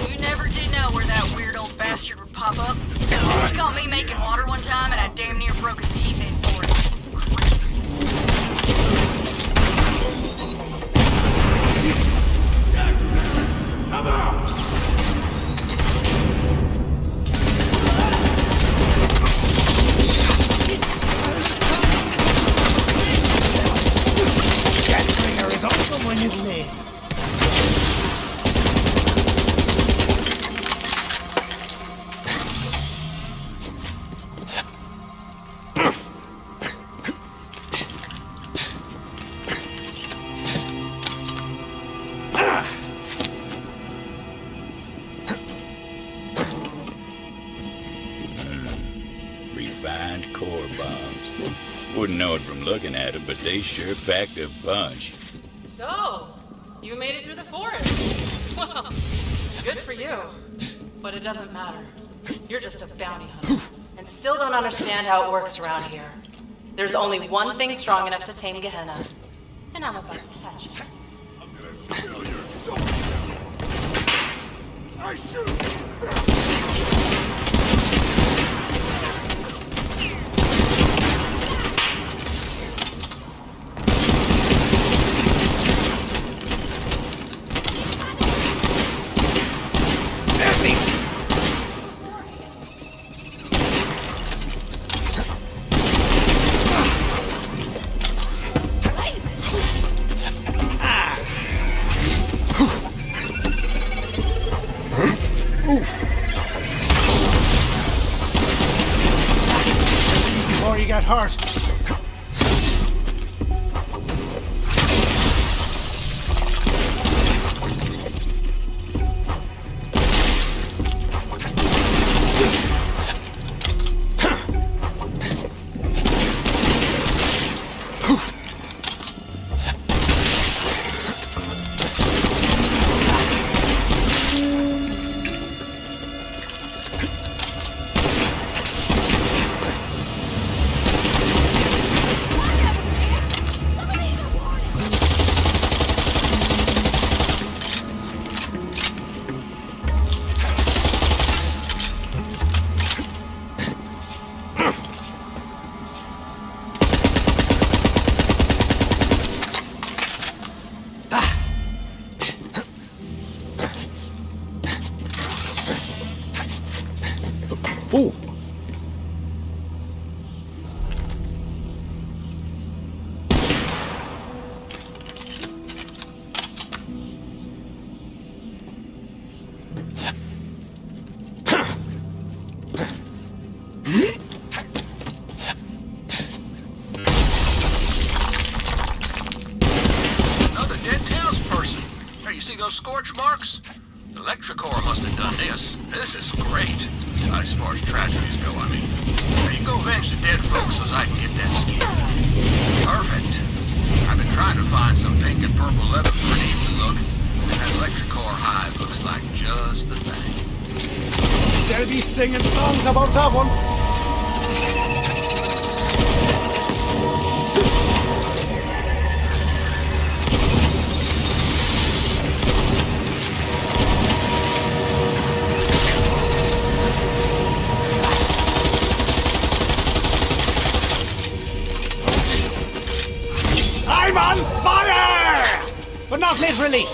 [SPEAKER 6] You never did know where that weird old bastard would pop up. He caught me making water one time and I damn near broke his teeth in for it.
[SPEAKER 8] There is also one his name.
[SPEAKER 1] refined core bombs. Wouldn't know it from looking at it, but they sure packed a punch.
[SPEAKER 11] So, you made it through the forest. Well, good for you. But it doesn't matter. You're just a bounty hunter, and still don't understand how it works around here. There's only one thing strong enough to tame Gehenna, and I'm about to catch it.
[SPEAKER 12] I'm gonna steal your soul. I shoot.
[SPEAKER 8] get hurt.
[SPEAKER 10] Oh!
[SPEAKER 3] Another dead townsperson. Hey, you see those scorch marks? Electricore must have done this. This is great. As far as tragedies go, I mean. Now you go avenge the dead folks so I can get that skin. Perfect. I've been trying to find some pink and purple leather for an evening look, and that electricore hive looks like just the thing.
[SPEAKER 8] They'll be singing songs about that one. I'm on fire! But not literally.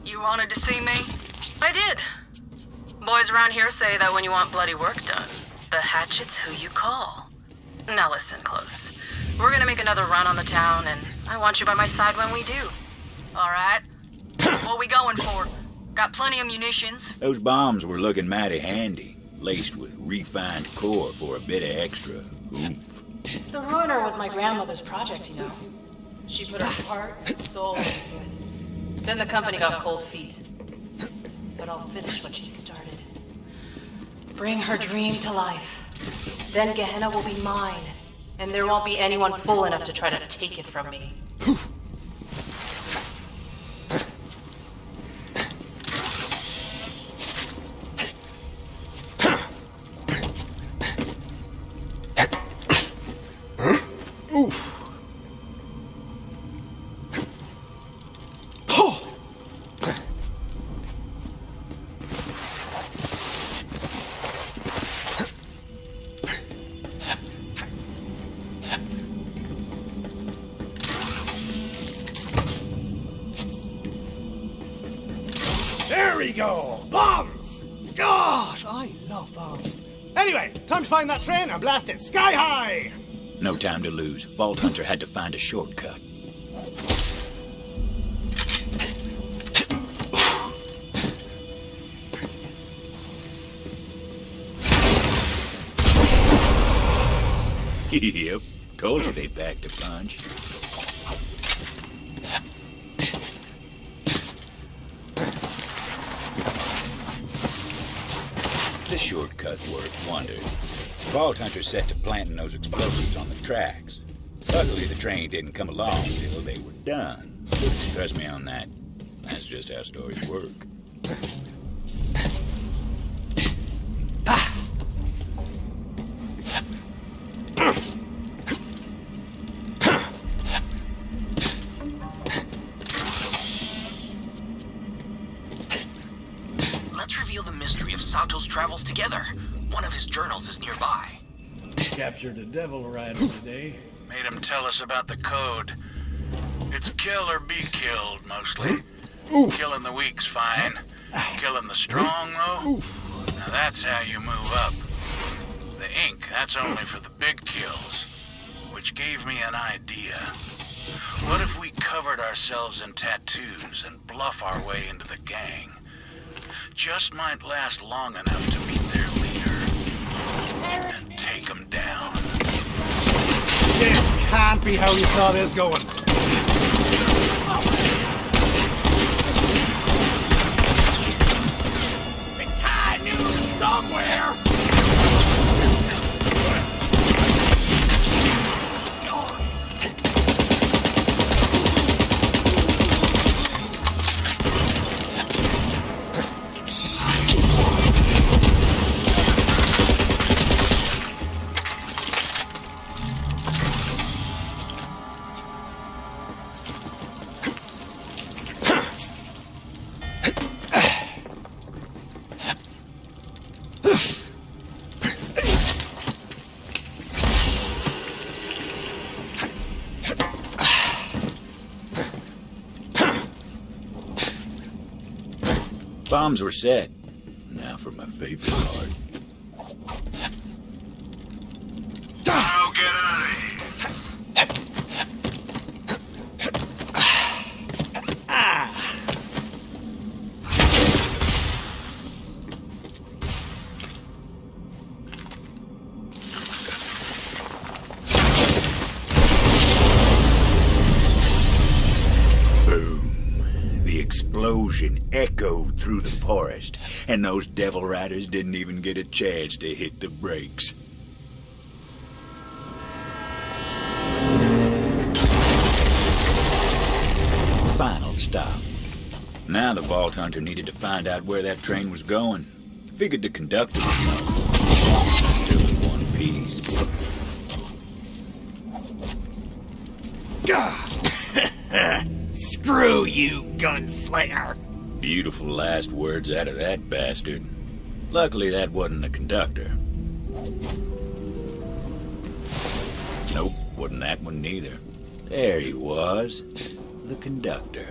[SPEAKER 11] You wanted to see me? I did. Boys around here say that when you want bloody work done, the hatchet's who you call. Now listen close. We're gonna make another run on the town, and I want you by my side when we do.
[SPEAKER 6] All right. What we going for? Got plenty of munitions.
[SPEAKER 1] Those bombs were looking mighty handy, laced with refined core for a bit of extra oomph.
[SPEAKER 11] The Ruiner was my grandmother's project, you know. She put her heart and soul into it. Then the company got cold feet. But I'll finish what she started. Bring her dream to life. Then Gehenna will be mine, and there won't be anyone fool enough to try to take it from me.
[SPEAKER 8] There we go! Bombs! God, I love bombs. Anyway, time to find that train and blast it sky high!
[SPEAKER 1] No time to lose. Vault Hunter had to find a shortcut. Yep, told you they packed a punch. This shortcut worked wonders. Vault Hunter set to planting those explosives on the tracks. Luckily, the train didn't come along until they were done. Trust me on that. That's just how stories work.
[SPEAKER 16] Let's reveal the mystery of Sato's travels together. One of his journals is nearby.
[SPEAKER 10] Captured a devil rider today.
[SPEAKER 3] Made him tell us about the code. It's kill or be killed, mostly. Killing the weak's fine. Killing the strong, though? Now that's how you move up. The ink, that's only for the big kills. Which gave me an idea. What if we covered ourselves in tattoos and bluff our way into the gang? Just might last long enough to meet their leader and take them down.
[SPEAKER 8] This can't be how you saw this going.
[SPEAKER 12] It's high news somewhere!
[SPEAKER 1] Bombs were set. Now for my favorite part.
[SPEAKER 3] Now get out of here.
[SPEAKER 1] Explosion echoed through the forest, and those devil riders didn't even get a chance to hit the brakes. Final stop. Now the Vault Hunter needed to find out where that train was going. Figured the conductor would know. Still in one piece.
[SPEAKER 12] Screw you, gunslinger!
[SPEAKER 1] Beautiful last words out of that bastard. Luckily, that wasn't the conductor. Nope, wasn't that one neither. There he was, the conductor.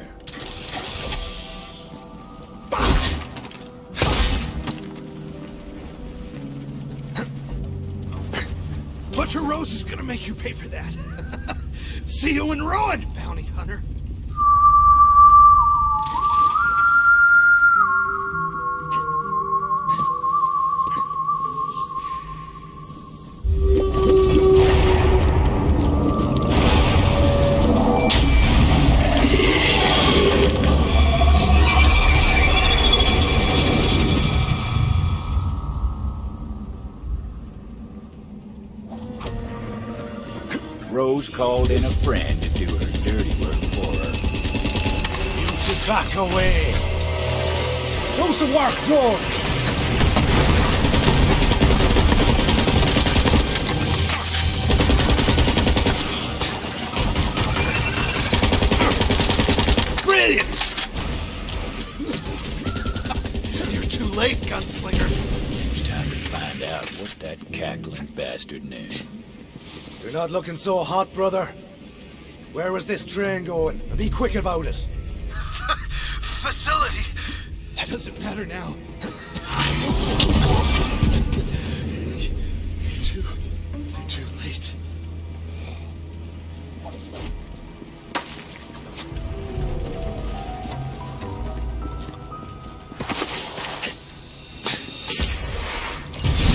[SPEAKER 10] Butcher Rose is gonna make you pay for that. See you in ruin, bounty hunter.
[SPEAKER 1] Rose called in a friend to do her dirty work for her.
[SPEAKER 8] You should back away. Do some work, George.
[SPEAKER 10] Brilliant! You're too late, gunslinger.
[SPEAKER 1] It's time to find out what that cackling bastard knew.
[SPEAKER 8] You're not looking so hot, brother. Where was this train going? And be quick about it.
[SPEAKER 10] Facility. That doesn't matter now. You're too late.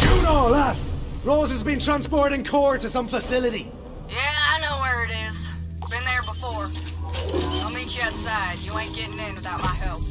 [SPEAKER 8] You know, lass. Rose has been transporting core to some facility.
[SPEAKER 6] Yeah, I know where it is. Been there before. I'll meet you outside. You ain't getting in without my help.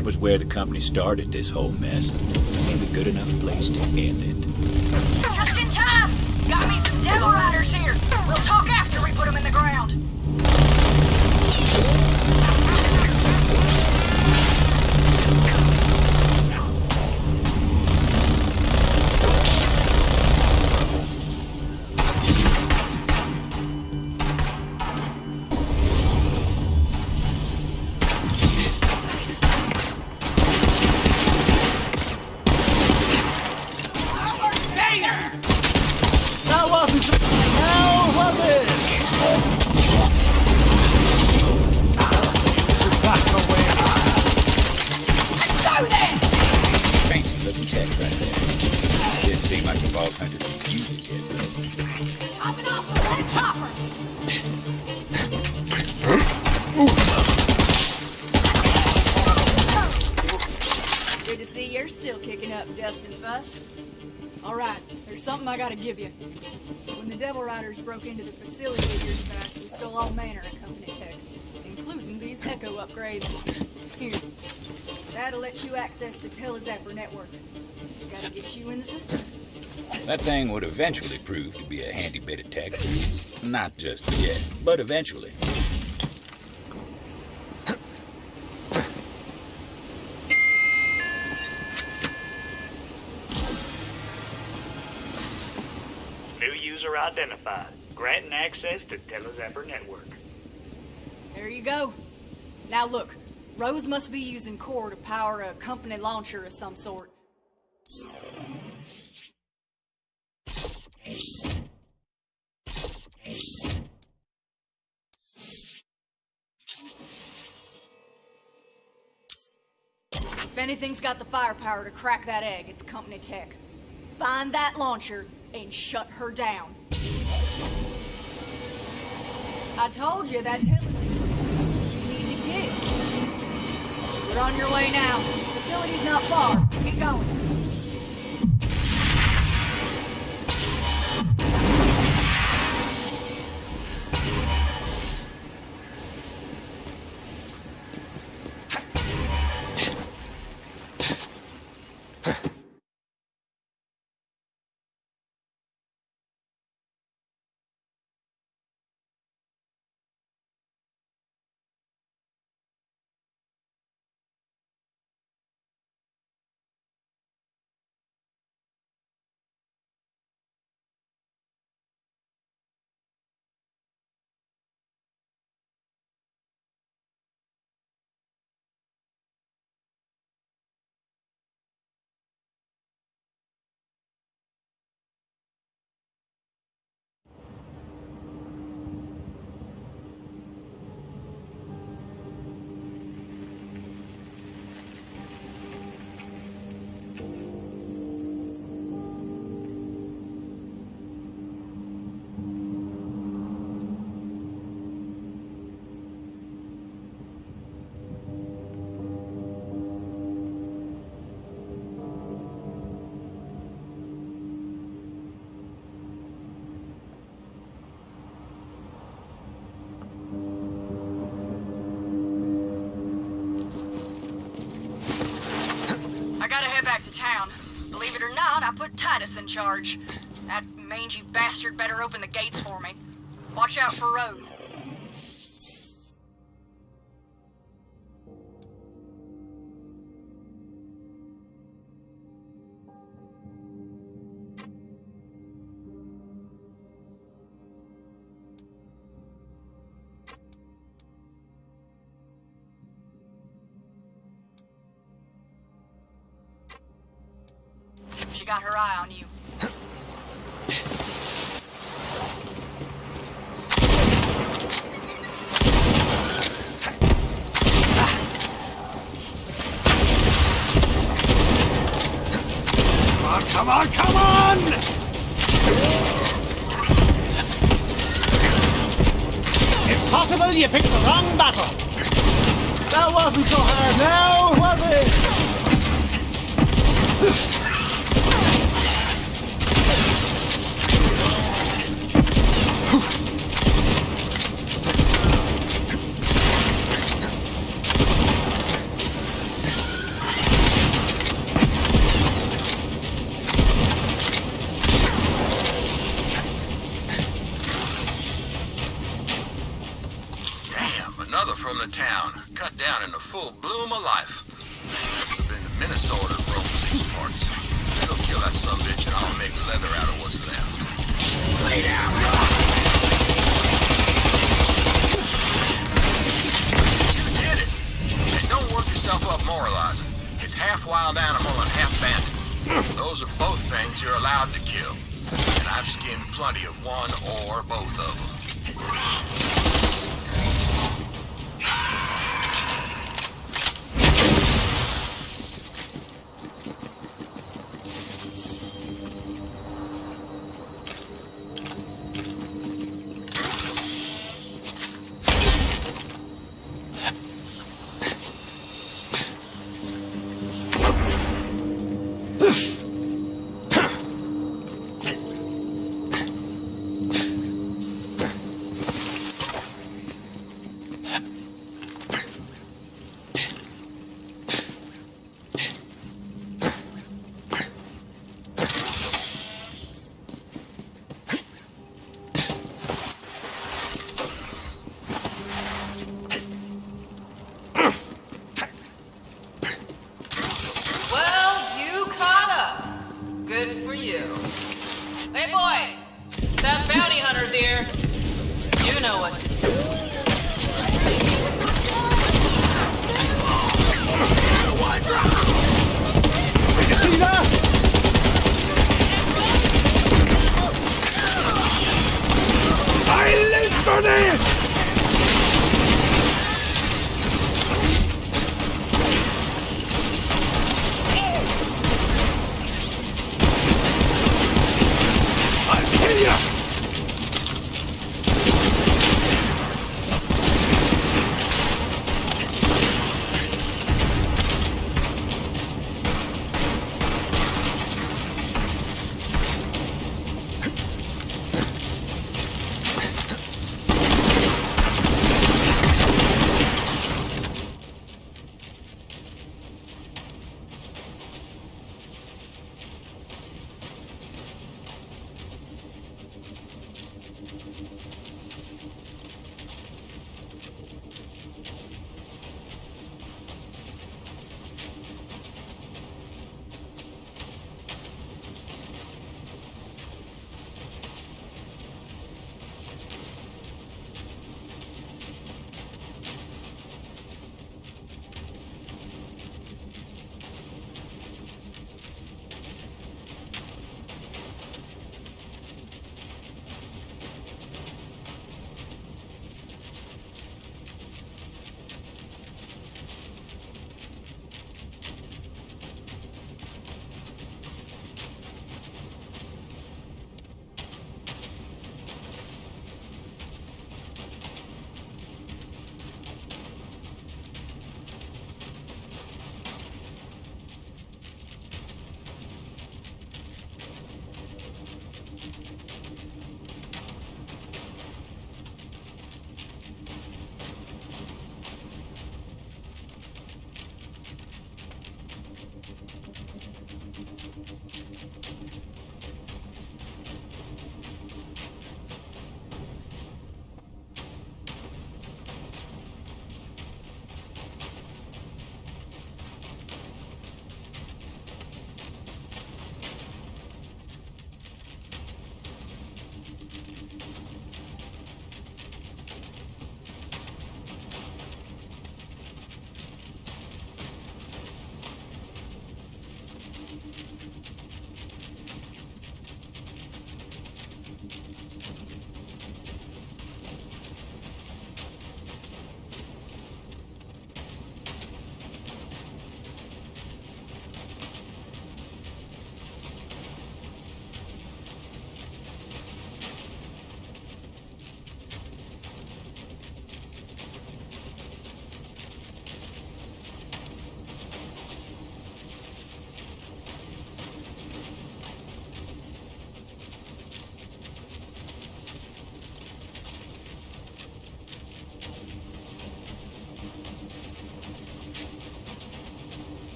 [SPEAKER 1] That was where the company started this whole mess. Maybe a good enough place to end it.
[SPEAKER 6] Just in time! Got me some devil riders here. We'll talk after we put them in the ground.
[SPEAKER 14] Good to see you're still kicking up dust and fuss. All right, there's something I gotta give you. When the Devil Riders broke into the facility years back, we stole all manner of company tech, including these Echo upgrades. Here, that'll let you access the Telezapper network. It's gotta get you in the system.
[SPEAKER 1] That thing would eventually prove to be a handy bit of tech. Not just yet, but eventually.
[SPEAKER 17] New user identified. Granting access to Telezapper network.
[SPEAKER 14] There you go. Now look, Rose must be using core to power a company launcher of some sort. If anything's got the firepower to crack that egg, it's company tech. Find that launcher and shut her down. I told you that you need to get. You're on your way now. Facility's not far. Get going. Back to town. Believe it or not, I put Titus in charge. That mangy bastard better open the gates for me. Watch out for Rose. She got her eye on you.
[SPEAKER 12] Come on, come on!
[SPEAKER 8] If possible, you picked the wrong battle. That wasn't so hard now, was it?
[SPEAKER 3] from the town, cut down in the full bloom of life. Must have been the Minnesota that roams these parts. They'll kill that sumbitch and I'll make leather out of what's left. Lay down! You did it! And don't work yourself up moralizing. It's half wild animal and half bandit. Those are both things you're allowed to kill. And I've skinned plenty of one or both of them.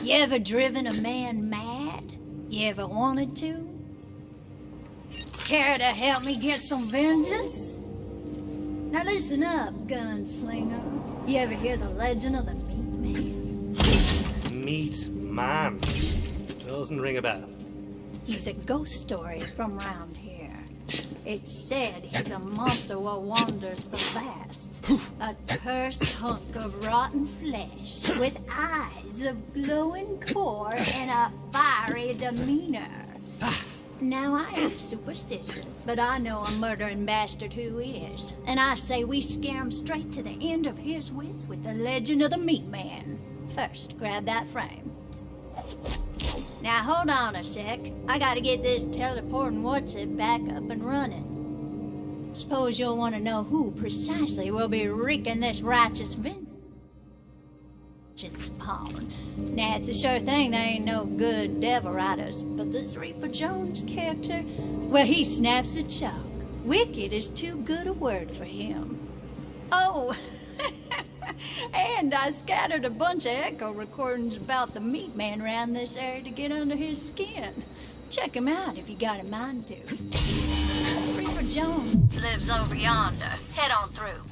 [SPEAKER 18] You ever driven a man mad? You ever wanted to? Care to help me get some vengeance? Now listen up, gunslinger. You ever hear the legend of the Meat Man?
[SPEAKER 8] Meat Man. Doesn't ring a bell.
[SPEAKER 18] He's a ghost story from round here. It's said he's a monster what wanders the vast. A cursed hunk of rotten flesh with eyes of glowing core and a fiery demeanor. Now, I ain't superstitious, but I know a murdering bastard who is. And I say we scare him straight to the end of his wits with the legend of the Meat Man. First, grab that frame. Now, hold on a sec. I gotta get this teleporting what's-it back up and running. Suppose you'll want to know who precisely will be wreaking this righteous vengeance upon. Now, it's a sure thing there ain't no good devil riders, but this Reaper Jones character, well, he snaps the chalk. Wicked is too good a word for him. Oh, and I scattered a bunch of echo recordings about the Meat Man around this area to get under his skin. Check him out if you got a mind to. Reaper Jones
[SPEAKER 4] lives over yonder. Head on through.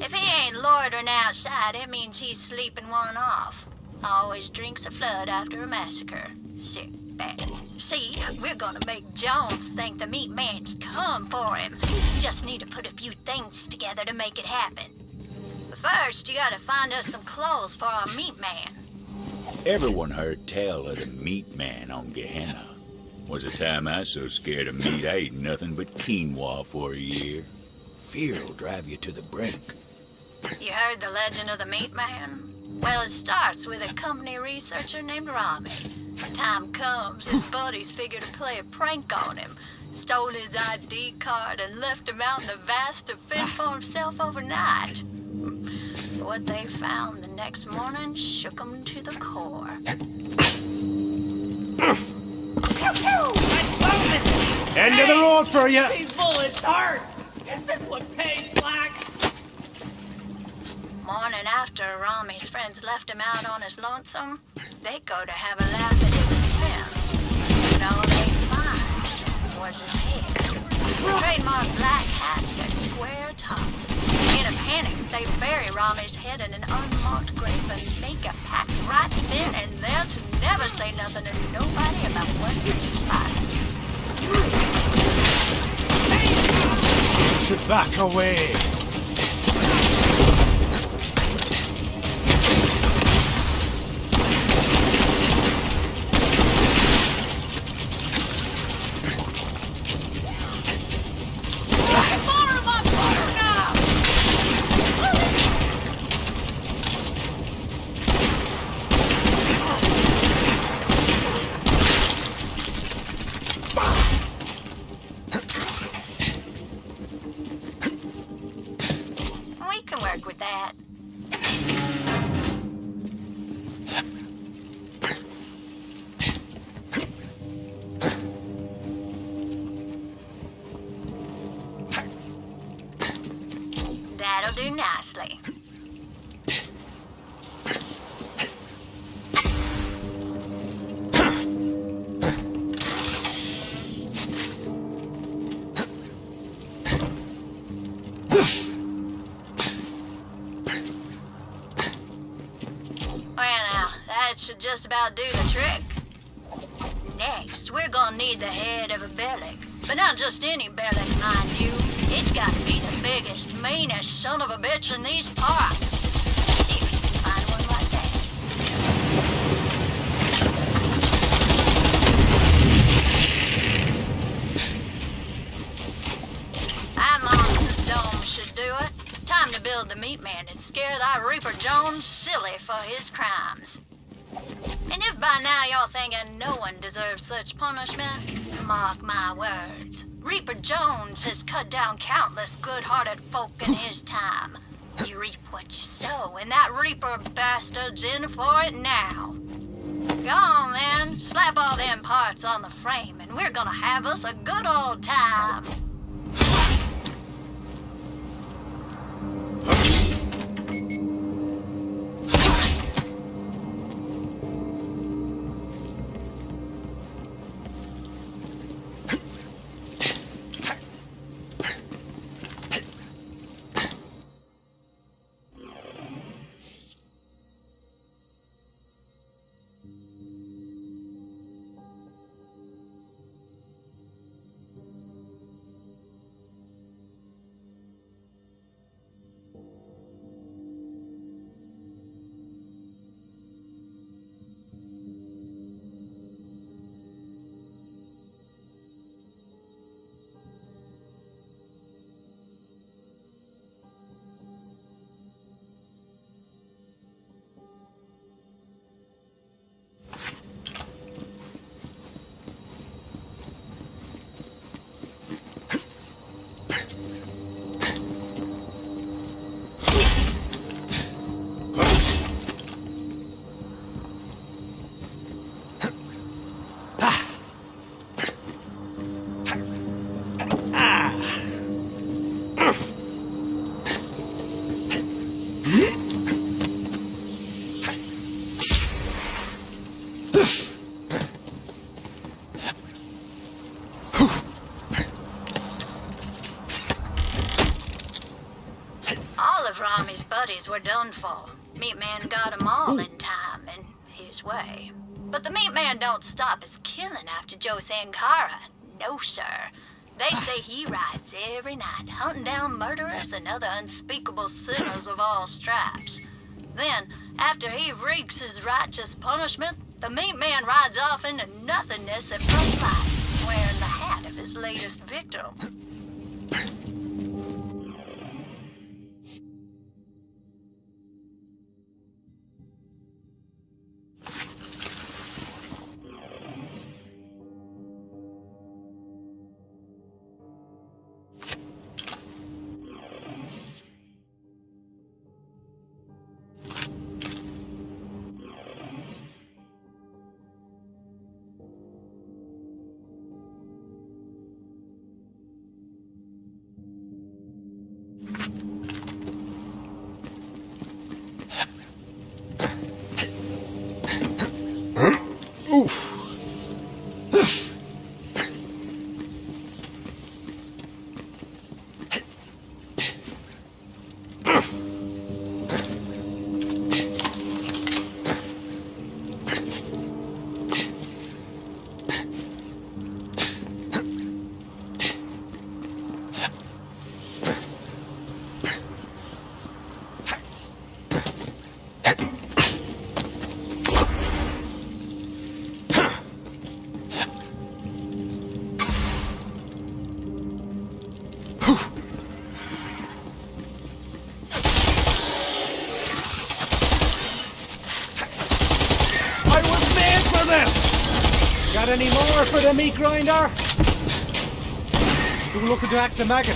[SPEAKER 4] If he ain't loitering outside, it means he's sleeping one off. Always drinks a flood after a massacre. Sick bad. See, we're gonna make Jones think the Meat Man's come for him. Just need to put a few things together to make it happen. But first, you gotta find us some clothes for our Meat Man.
[SPEAKER 1] Everyone heard tell of the Meat Man on Gehenna. Was a time I was so scared of meat I ate nothing but quinoa for a year. Fear'll drive you to the brink.
[SPEAKER 4] You heard the legend of the Meat Man? Well, it starts with a company researcher named Rami. Time comes, his buddies figure to play a prank on him. Stole his ID card and left him out in the vast to fend for himself overnight. What they found the next morning shook him to the core.
[SPEAKER 8] End of the road for you!
[SPEAKER 12] These bullets hurt! Is this what pain's like?
[SPEAKER 4] Morning after Rami's friends left him out on his lonesome, they go to have a laugh at his expense. But all they find was his head. The trademark black hat said square top. In a panic, they bury Rami's head in an unmarked grave and make a pact right then and there to never say nothing to nobody about what transpired.
[SPEAKER 8] You should back away.
[SPEAKER 4] With that. That'll do nicely. Should just about do the trick. Next, we're gonna need the head of a Bellic. But not just any Bellic, mind you. It's gotta be the biggest, meanest son of a bitch in these parts. See if you can find one like that. That monster's dome should do it. Time to build the Meat Man and scare that Reaper Jones silly for his crimes. And if by now you're thinking no one deserves such punishment, mark my words. Reaper Jones has cut down countless good-hearted folk in his time. You reap what you sow, and that Reaper bastard's in for it now. Go on then, slap all them parts on the frame, and we're gonna have us a good old time.
[SPEAKER 14] handful. Meat Man got 'em all in time, in his way. But the Meat Man don't stop his killing after Joe Sankara. No, sir. They say he rides every night, hunting down murderers and other unspeakable sinners of all stripes. Then, after he wreaks his righteous punishment, the Meat Man rides off into nothingness at first light, wearing the hat of his latest victim.
[SPEAKER 8] Got any more for the meat grinder? Who looking to act the maggot?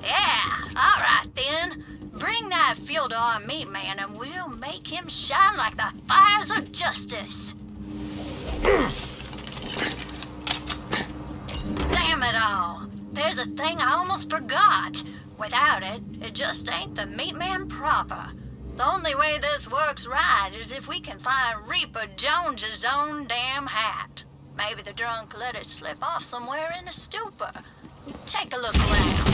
[SPEAKER 14] Yeah, all right then. Bring that fuel to our Meat Man and we'll make him shine like the fires of justice. Damn it all. There's a thing I almost forgot. Without it, it just ain't the Meat Man proper. The only way this works right is if we can find Reaper Jones's own damn hat. Maybe the drunk let it slip off somewhere in a stupor. Take a look around.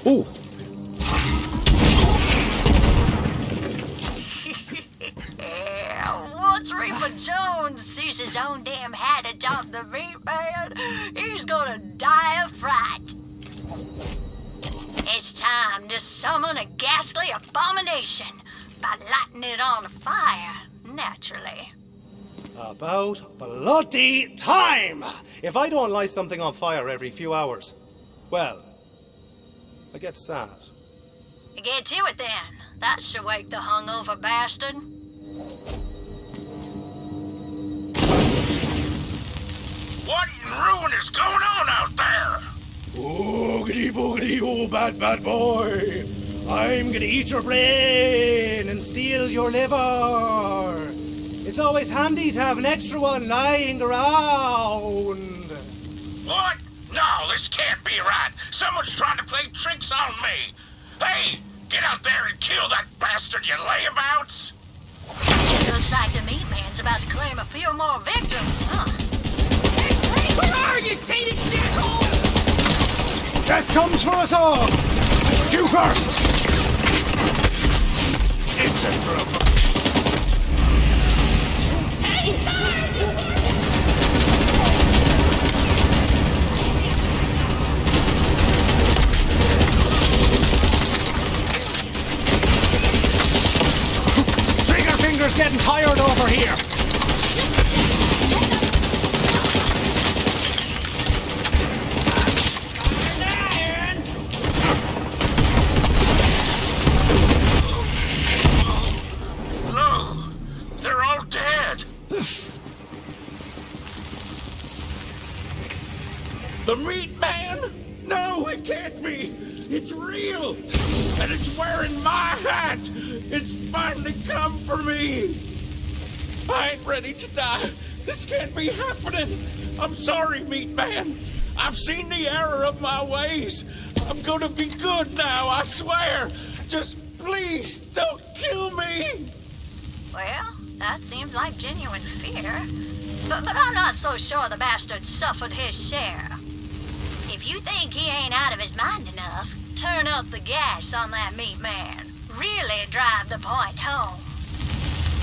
[SPEAKER 8] Ooh.
[SPEAKER 14] Once Reaper Jones sees his own damn hat atop the Meat Man, he's gonna die of fright. It's time to summon a ghastly abomination by lighting it on fire, naturally.
[SPEAKER 8] About bloody time! If I don't light something on fire every few hours, well, I get sad.
[SPEAKER 14] Get to it then. That should wake the hungover bastard.
[SPEAKER 3] What in ruin is going on out there?
[SPEAKER 8] Boogity boogity, oh bad bad boy! I'm gonna eat your brain and steal your liver! It's always handy to have an extra one lying around!
[SPEAKER 3] What? No, this can't be right. Someone's trying to play tricks on me. Hey, get out there and kill that bastard, you layabouts!
[SPEAKER 14] Looks like the Meat Man's about to claim a few more victims, huh?
[SPEAKER 12] Hey, where are you, tainted shithole?
[SPEAKER 8] Death comes for us all! You first!
[SPEAKER 3] It's a trouble.
[SPEAKER 12] Taste time!
[SPEAKER 8] Trigger finger's getting tired over here!
[SPEAKER 9] The Meat Man? No, it can't be. It's real. And it's wearing my hat. It's finally come for me. I ain't ready to die. This can't be happening. I'm sorry, Meat Man.
[SPEAKER 1] I've seen the error of my ways. I'm gonna be good now, I swear. Just please don't kill me.
[SPEAKER 18] Well, that seems like genuine fear. But I'm not so sure the bastard suffered his share. If you think he ain't out of his mind enough, turn up the gas on that meat man. Really drive the point home.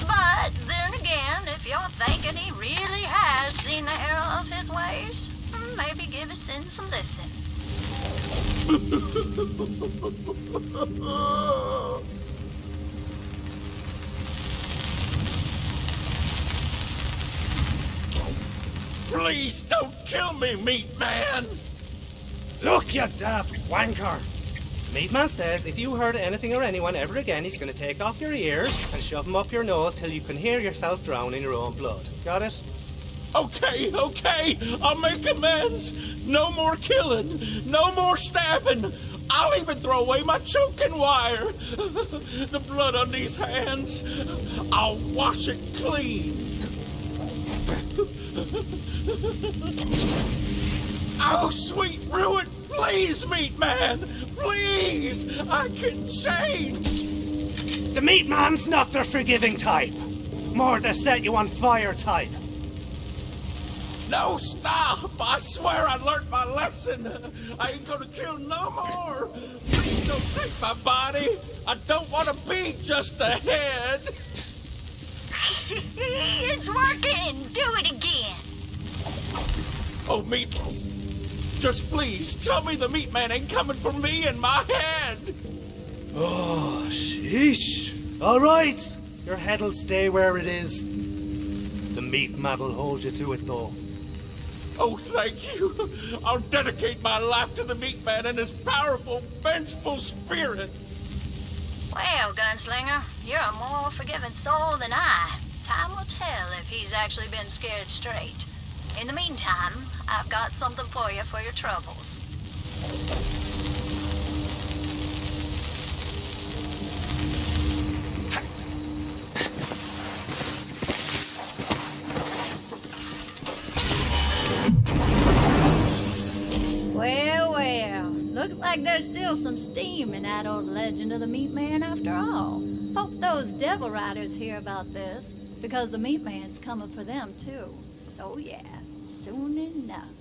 [SPEAKER 18] But then again, if you're thinking he really has seen the error of his ways, maybe give his sins a listen.
[SPEAKER 1] Please don't kill me, meat man.
[SPEAKER 8] Look, you daft wanker! Meat Man says if you hurt anything or anyone ever again, he's going to take off your ears and shove them up your nose till you can hear yourself drown in your own blood. Got it?
[SPEAKER 1] Okay, I'll make amends. No more killing, no more stabbing. I'll even throw away my choking wire. The blood on these hands, I'll wash it clean. Oh, sweet ruin, please, meat man, please, I can change.
[SPEAKER 8] The Meat Man's not the forgiving type. More the set you on fire type.
[SPEAKER 1] No, stop! I swear I learned my lesson. I ain't gonna kill no more. Please don't take my body. I don't want to be just a head.
[SPEAKER 18] It's working! Do it again!
[SPEAKER 1] Oh, meat. Just please tell me the meat man ain't coming for me and my head.
[SPEAKER 8] Oh, sheesh. All right. Your head'll stay where it is. The Meat Man'll hold you to it, though.
[SPEAKER 1] Oh, thank you. I'll dedicate my life to the meat man and his powerful, vengeful spirit.
[SPEAKER 18] Well, Gunslinger, you're a more forgiving soul than I. Time will tell if he's actually been scared straight. In the meantime, I've got something for you for your troubles. Well, looks like there's still some steam in that old legend of the Meat Man after all. Hope those devil riders hear about this, because the Meat Man's coming for them too. Oh yeah, soon enough.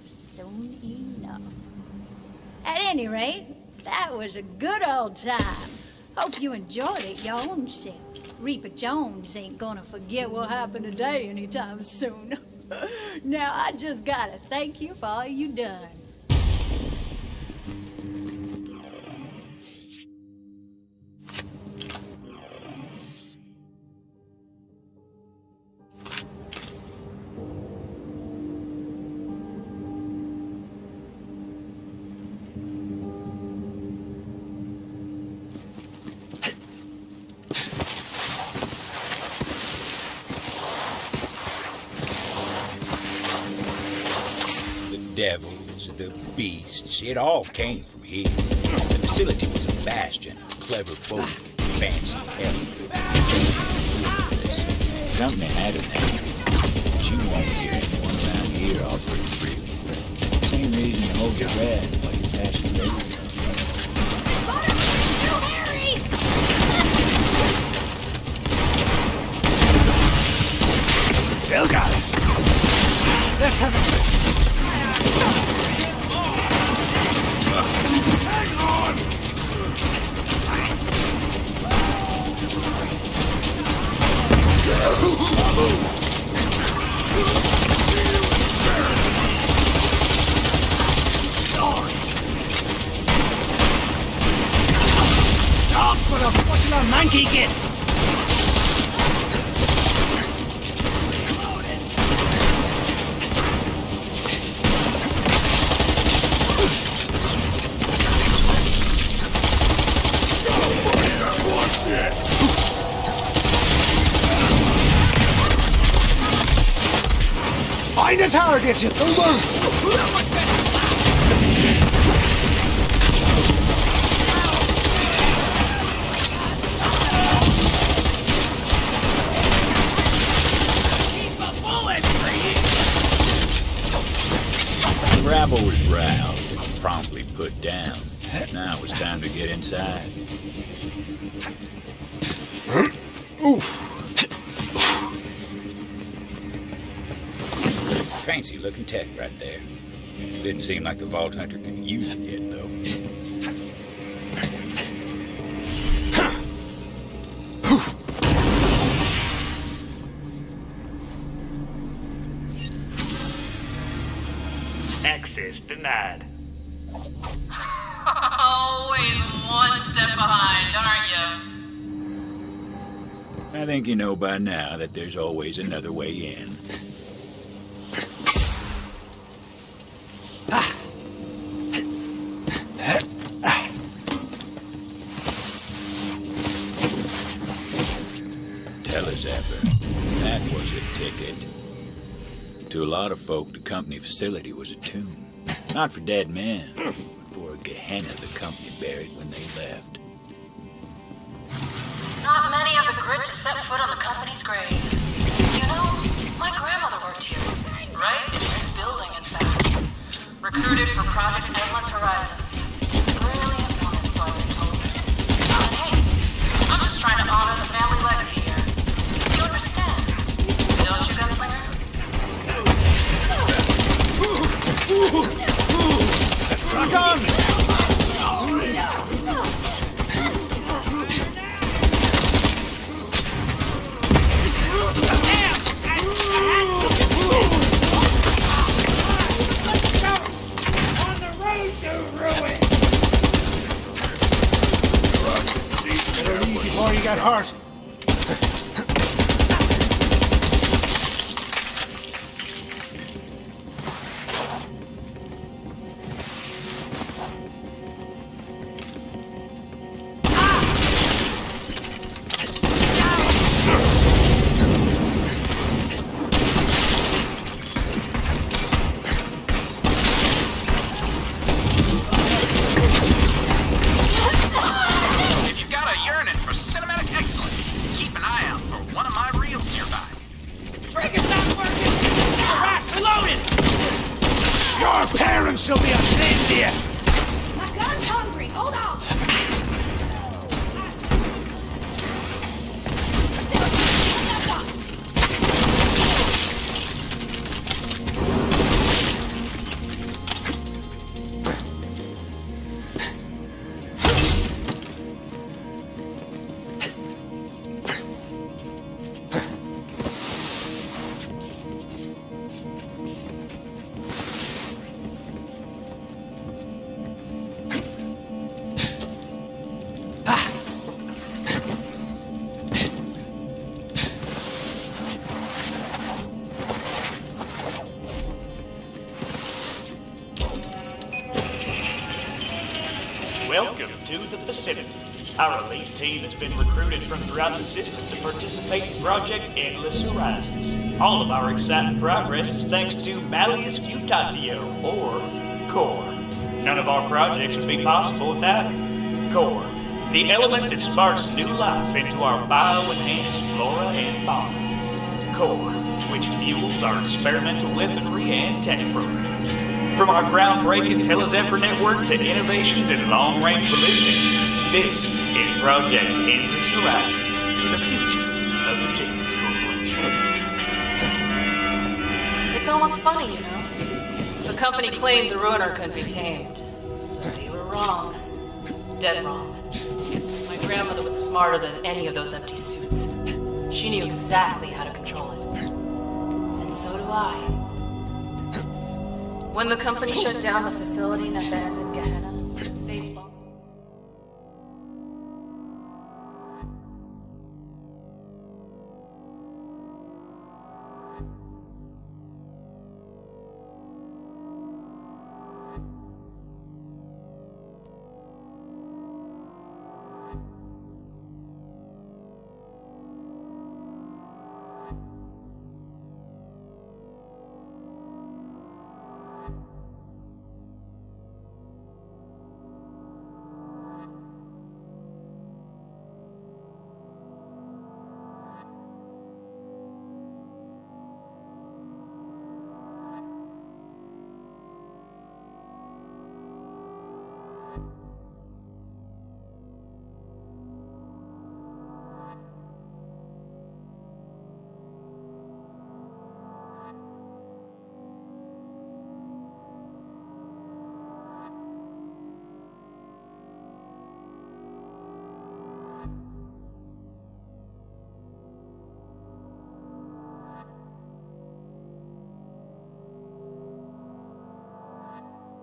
[SPEAKER 18] At any rate, that was a good old time. Hope you enjoyed it your own self. Reaper Jones ain't gonna forget what happened today anytime soon. Now I just gotta thank you for all you done.
[SPEAKER 1] Devils, the beasts, it all came from here. The facility was a bastion of clever folk, fancy hell. Company had a name, but you won't hear anyone around here offer it freely. Same reason you hold your breath while you pass the road.
[SPEAKER 8] Bill got it. Let's have a check. Hang on! Stop for the fucking monkey gets! Find a target, you fool!
[SPEAKER 1] The rabble was right. it down. Now it was time to get inside. Fancy looking tech right there. Didn't seem like the Vault Hunter could use it yet, though.
[SPEAKER 17] Access denied.
[SPEAKER 11] Always one step behind, aren't you?
[SPEAKER 1] I think you know by now that there's always another way in. That was a ticket. To a lot of folk, the company facility was a tomb. Not for dead men, but for a Gehenna the company buried when they left.
[SPEAKER 11] Not many have the grit to set foot on the company's grave. You know, my grandmother worked here. Right in this building, in fact. Recruited for Project Endless Horizons. Brilliant woman, so I've been told. And hey, I'm just trying to honor the family legacy here. You understand? Don't you, Gunslinger?
[SPEAKER 8] Rock on!
[SPEAKER 12] On the road to ruin!
[SPEAKER 8] Better leave before you get hurt.
[SPEAKER 12] She'll be ashamed here!
[SPEAKER 18] My gun's hungry. Hold on.
[SPEAKER 17] Welcome to the facility. Our elite team has been recruited from throughout the system to participate in Project Endless Horizons. All of our exciting progress is thanks to Malleus Mutatio, or Core. None of our projects would be possible without it. Core, the element that sparks new life into our bio-enhanced flora and fauna. Core, which fuels our experimental weaponry and tech programs. From our groundbreaking Telezephyr network to innovations in long-range ballistics, this is Project Endless Horizons, the future of the Jacobs Corporation.
[SPEAKER 11] It's almost funny, you know. The company claimed the Ruiner couldn't be tamed. They were wrong. Dead wrong. My grandmother was smarter than any of those empty suits. She knew exactly how to control it. And so do I. When the company shut down the facility and abandoned Gehenna, they fought.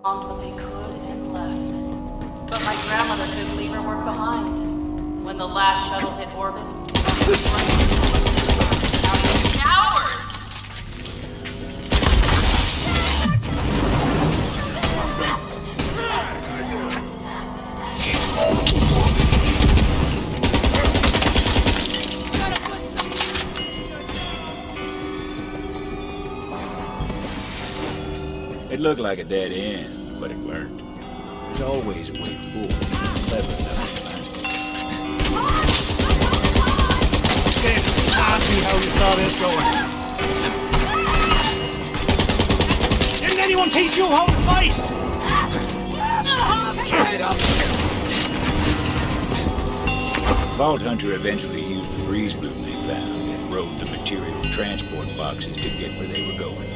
[SPEAKER 11] What they could and left. But my grandmother couldn't leave her work behind. When the last shuttle hit orbit,
[SPEAKER 4] Cowards!
[SPEAKER 1] It looked like a dead end, but it weren't. There's always a way forward. Clever enough to find it.
[SPEAKER 8] Ask me how you saw this going. Didn't anyone teach you how to fight? Get up.
[SPEAKER 1] Vault Hunter eventually used the breeze boom they found and rode the material transport boxes to get where they were going.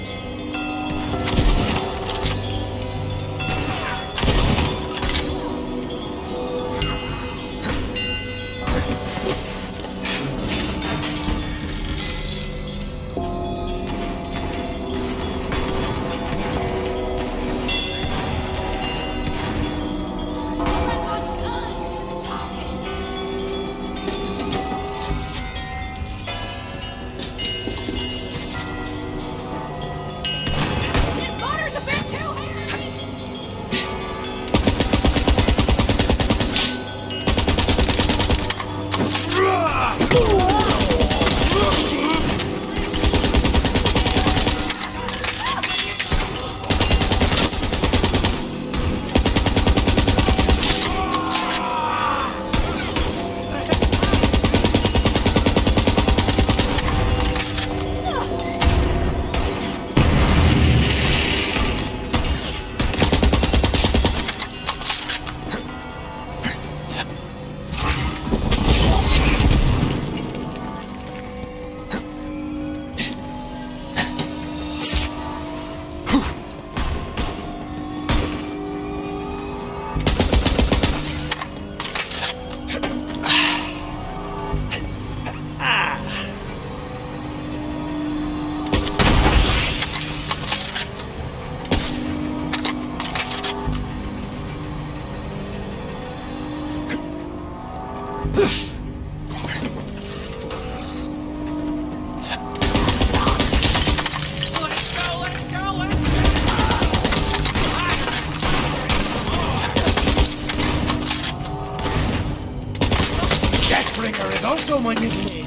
[SPEAKER 8] Also my nickname.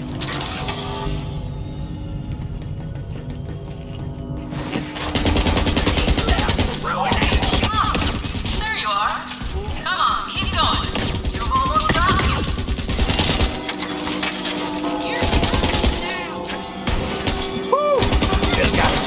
[SPEAKER 4] There you are. Come on, keep going. You've almost got me.
[SPEAKER 8] Woo! Just got it.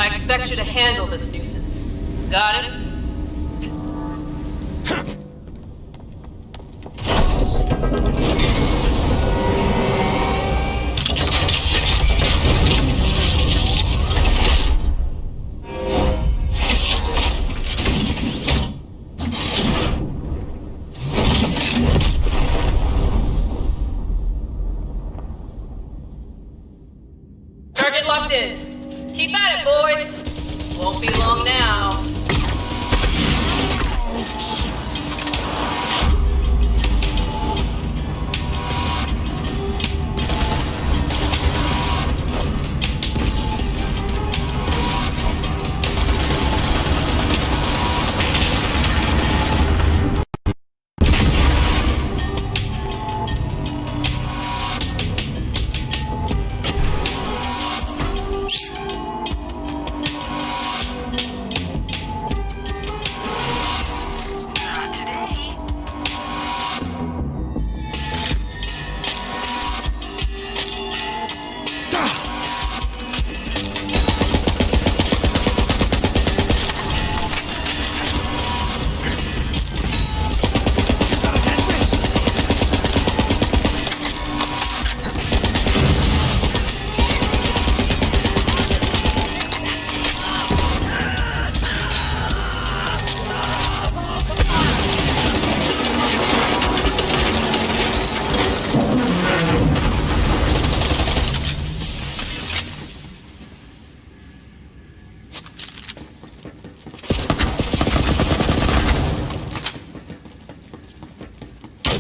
[SPEAKER 11] I expect you to handle this nuisance. Got it? Target locked in. Keep at it, boys. Won't be long now.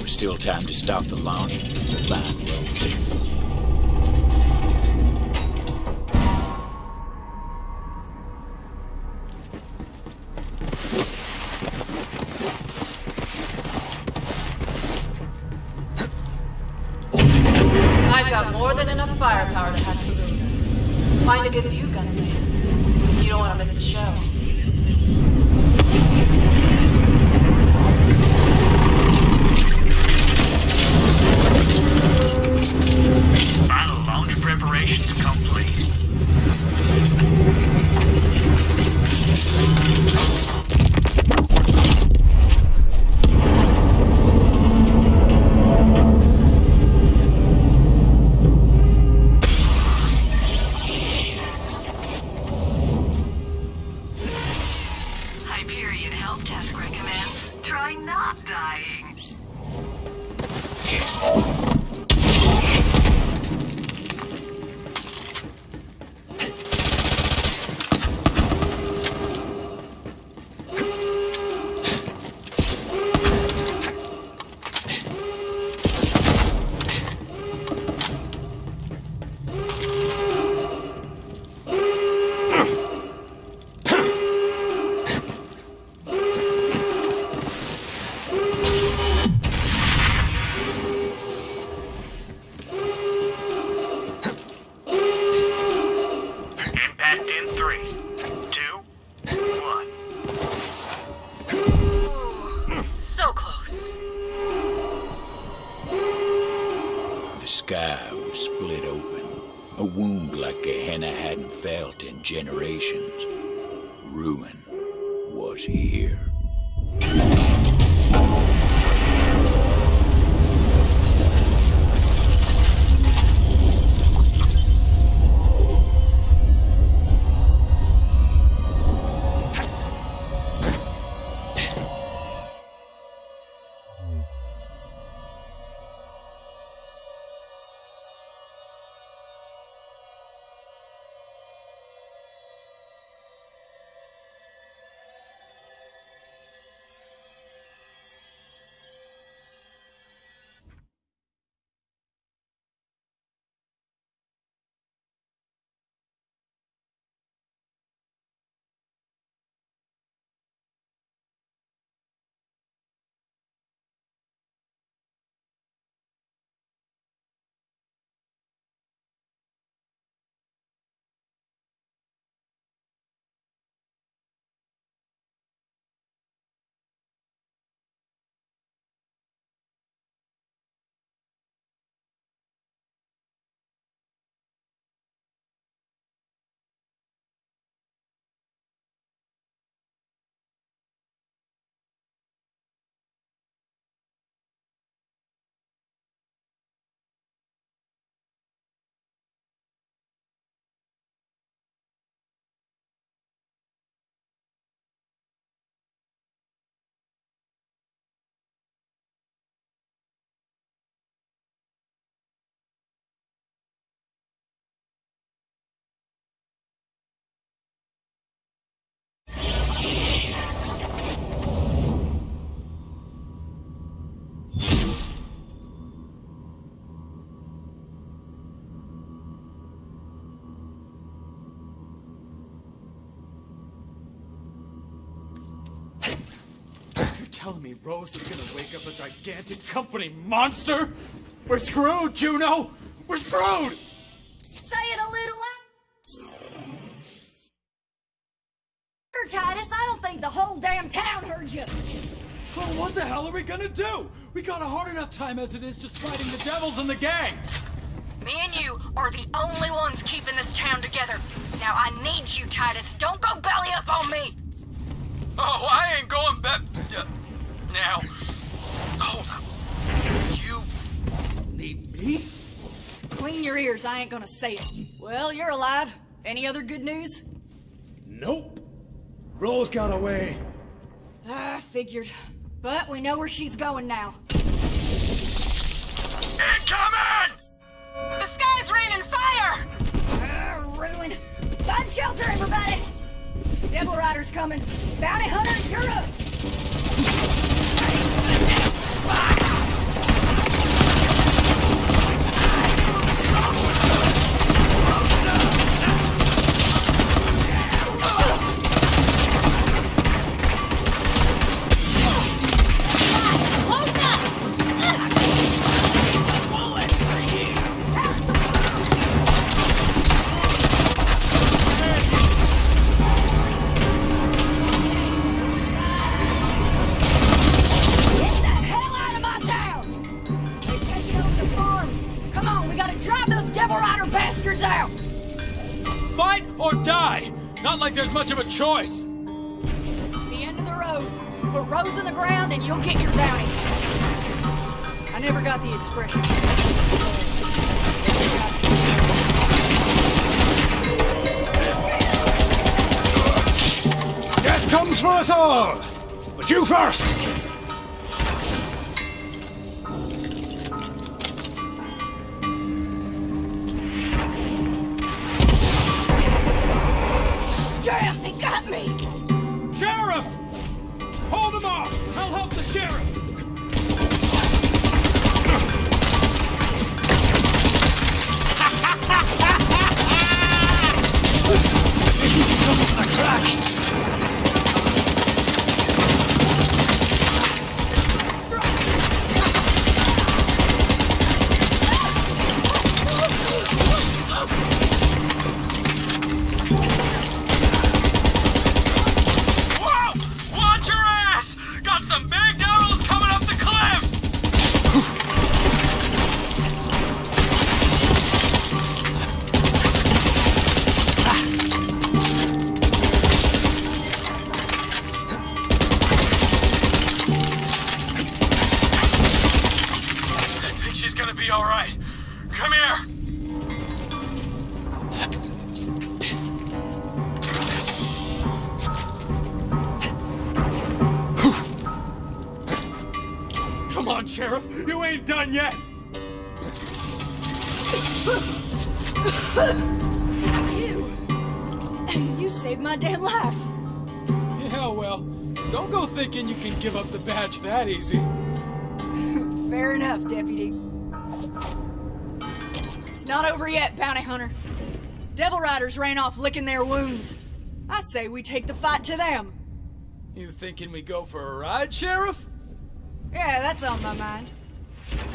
[SPEAKER 1] Still time to stop the launch to find Rose.
[SPEAKER 11] I've got more than enough firepower to have Saluda. Find a good view, Gunslinger. You don't want to miss the show.
[SPEAKER 17] Final launch preparations complete.
[SPEAKER 6] Hyperion help desk recommends try not dying.
[SPEAKER 17] Impact in 3, 2, 1.
[SPEAKER 4] Ooh, so close.
[SPEAKER 1] The sky was split open, a wound like Gehenna hadn't felt in generations. Ruin was here.
[SPEAKER 5] telling me Rose is gonna wake up a gigantic company monster? We're screwed, Juno! We're screwed!
[SPEAKER 14] Say it a little louder, Titus. I don't think the whole damn town heard you.
[SPEAKER 5] Well, what the hell are we gonna do? We got a hard enough time as it is just fighting the devils and the gang.
[SPEAKER 6] Me and you are the only ones keeping this town together. Now I need you, Titus. Don't go belly up on me.
[SPEAKER 2] Oh, I ain't going back. Now. Hold up. You
[SPEAKER 5] need me?
[SPEAKER 14] Clean your ears. I ain't gonna say it. Well, you're alive. Any other good news?
[SPEAKER 8] Nope. Rose got away.
[SPEAKER 14] I figured. But we know where she's going now.
[SPEAKER 2] incoming!
[SPEAKER 6] The sky's raining fire!
[SPEAKER 14] Ruin. Find shelter, everybody! Devil Rider's coming. Bounty Hunter, you're up!
[SPEAKER 5] Fight or die! Not like there's much of a choice!
[SPEAKER 14] It's the end of the road. Put Rose in the ground and you'll get your bounty. I never got the expression.
[SPEAKER 8] Death comes for us all! But you first!
[SPEAKER 14] Damn, they got me!
[SPEAKER 5] Sheriff! Hold him off! I'll help the sheriff! Come on, Sheriff! You ain't done yet!
[SPEAKER 14] You saved my damn life!
[SPEAKER 5] Yeah, well, don't go thinking you can give up the badge that easy.
[SPEAKER 14] Fair enough, Deputy. It's not over yet, Bounty Hunter. Devil Riders ran off licking their wounds. I say we take the fight to them.
[SPEAKER 5] You thinking we go for a ride, Sheriff?
[SPEAKER 14] Yeah, that's on my mind.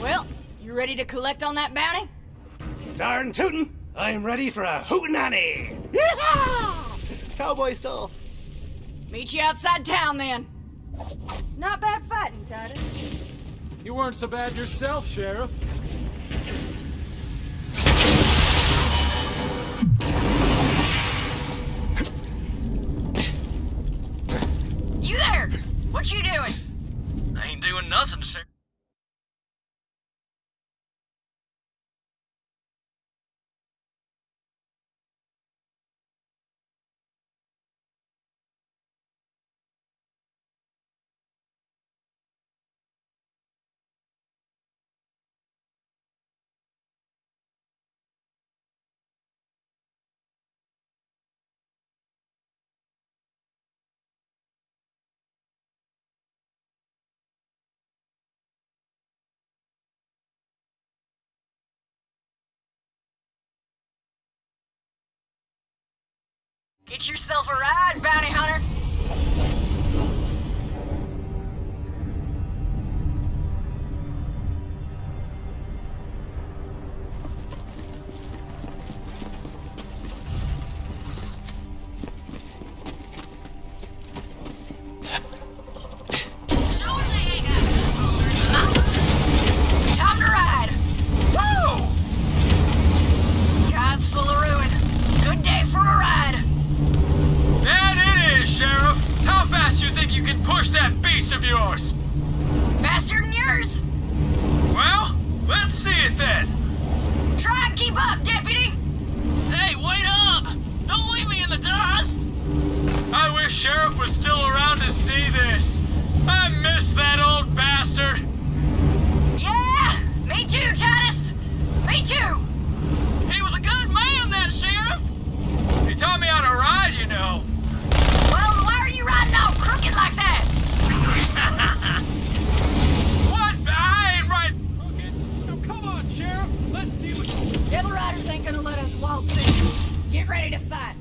[SPEAKER 14] Well, you ready to collect on that bounty?
[SPEAKER 8] Darn tootin'! I'm ready for a hootenanny! Yeehaw! Cowboy stuff.
[SPEAKER 14] Meet you outside town, then. Not bad fighting, Titus.
[SPEAKER 5] You weren't so bad yourself, Sheriff.
[SPEAKER 6] You there! What you doing?
[SPEAKER 2] I ain't doing nothing, sir.
[SPEAKER 6] Get yourself a ride, Bounty Hunter.
[SPEAKER 2] Where's that beast of yours?
[SPEAKER 6] Faster than yours?
[SPEAKER 2] Well, let's see it then.
[SPEAKER 6] Try and keep up, deputy!
[SPEAKER 2] Hey, wait up! Don't leave me in the dust! I wish Sheriff was still around to see this. I miss that old bastard.
[SPEAKER 6] Yeah, me too, Titus. Me too.
[SPEAKER 2] He was a good man, that Sheriff. He taught me how to ride, you know.
[SPEAKER 6] Well, why are you riding all crooked like that?
[SPEAKER 2] What? I ain't riding crooked. Now, come on, Sheriff. Let's see what...
[SPEAKER 14] Devil Riders ain't gonna let us waltz in. Get ready to fight.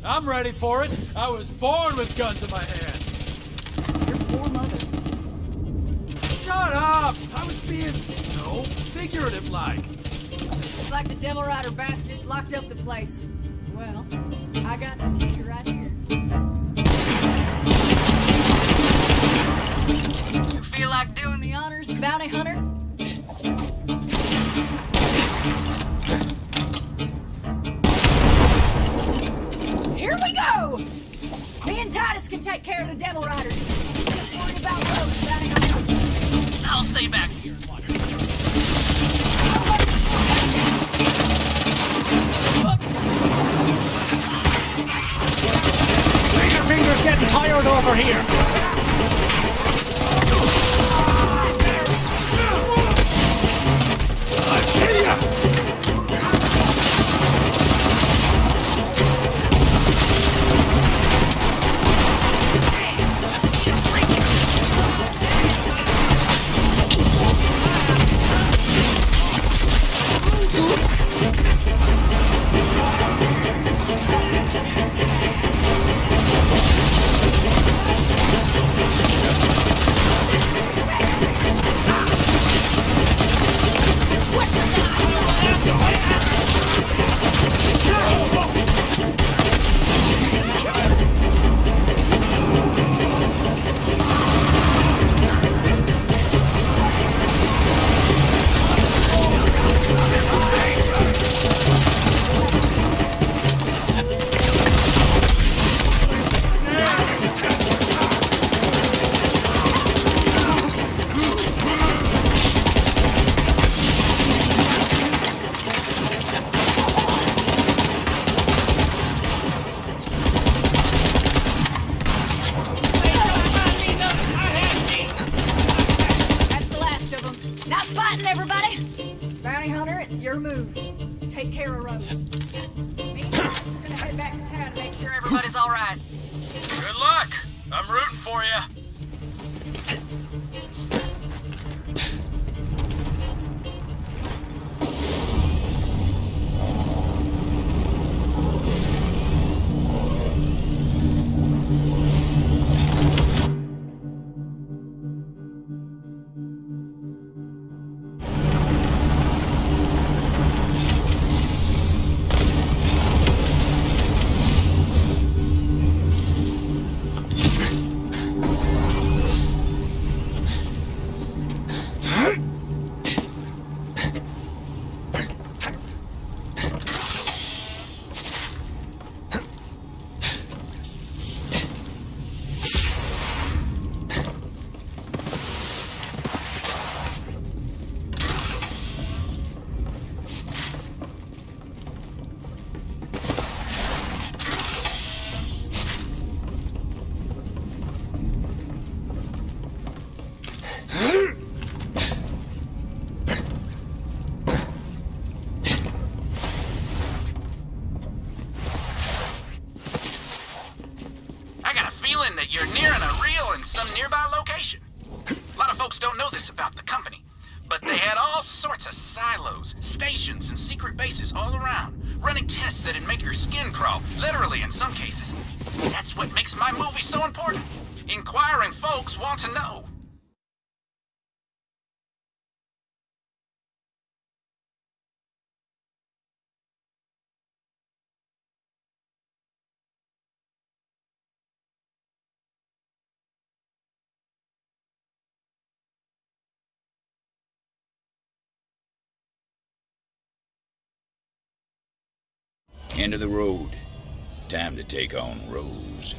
[SPEAKER 5] I'm ready for it. I was born with guns in my hands.
[SPEAKER 14] Your poor mother.
[SPEAKER 5] Shut up! I was being, figurative like.
[SPEAKER 14] It's like the Devil Rider bastards locked up the place. Well, I got the key right here. You feel like doing the honors, bounty hunter? Here we go! Me and Titus can take care of the Devil Riders. Just worry about Rose, bounty hunters.
[SPEAKER 16] I'll stay back here and watch.
[SPEAKER 17] Finger's getting tired over here.
[SPEAKER 14] Take care of Rose. Me and Titus are gonna head back to town to make sure
[SPEAKER 6] Everybody's all right.
[SPEAKER 2] Good luck. I'm rooting for you.
[SPEAKER 16] You're nearing a reel in some nearby location. A lot of folks don't know this about the company, but they had all sorts of silos, stations, and secret bases all around, running tests that'd make your skin crawl, literally in some cases. That's what makes my movie so important. Inquiring folks want to know.
[SPEAKER 1] End of the road. Time to take on Rose.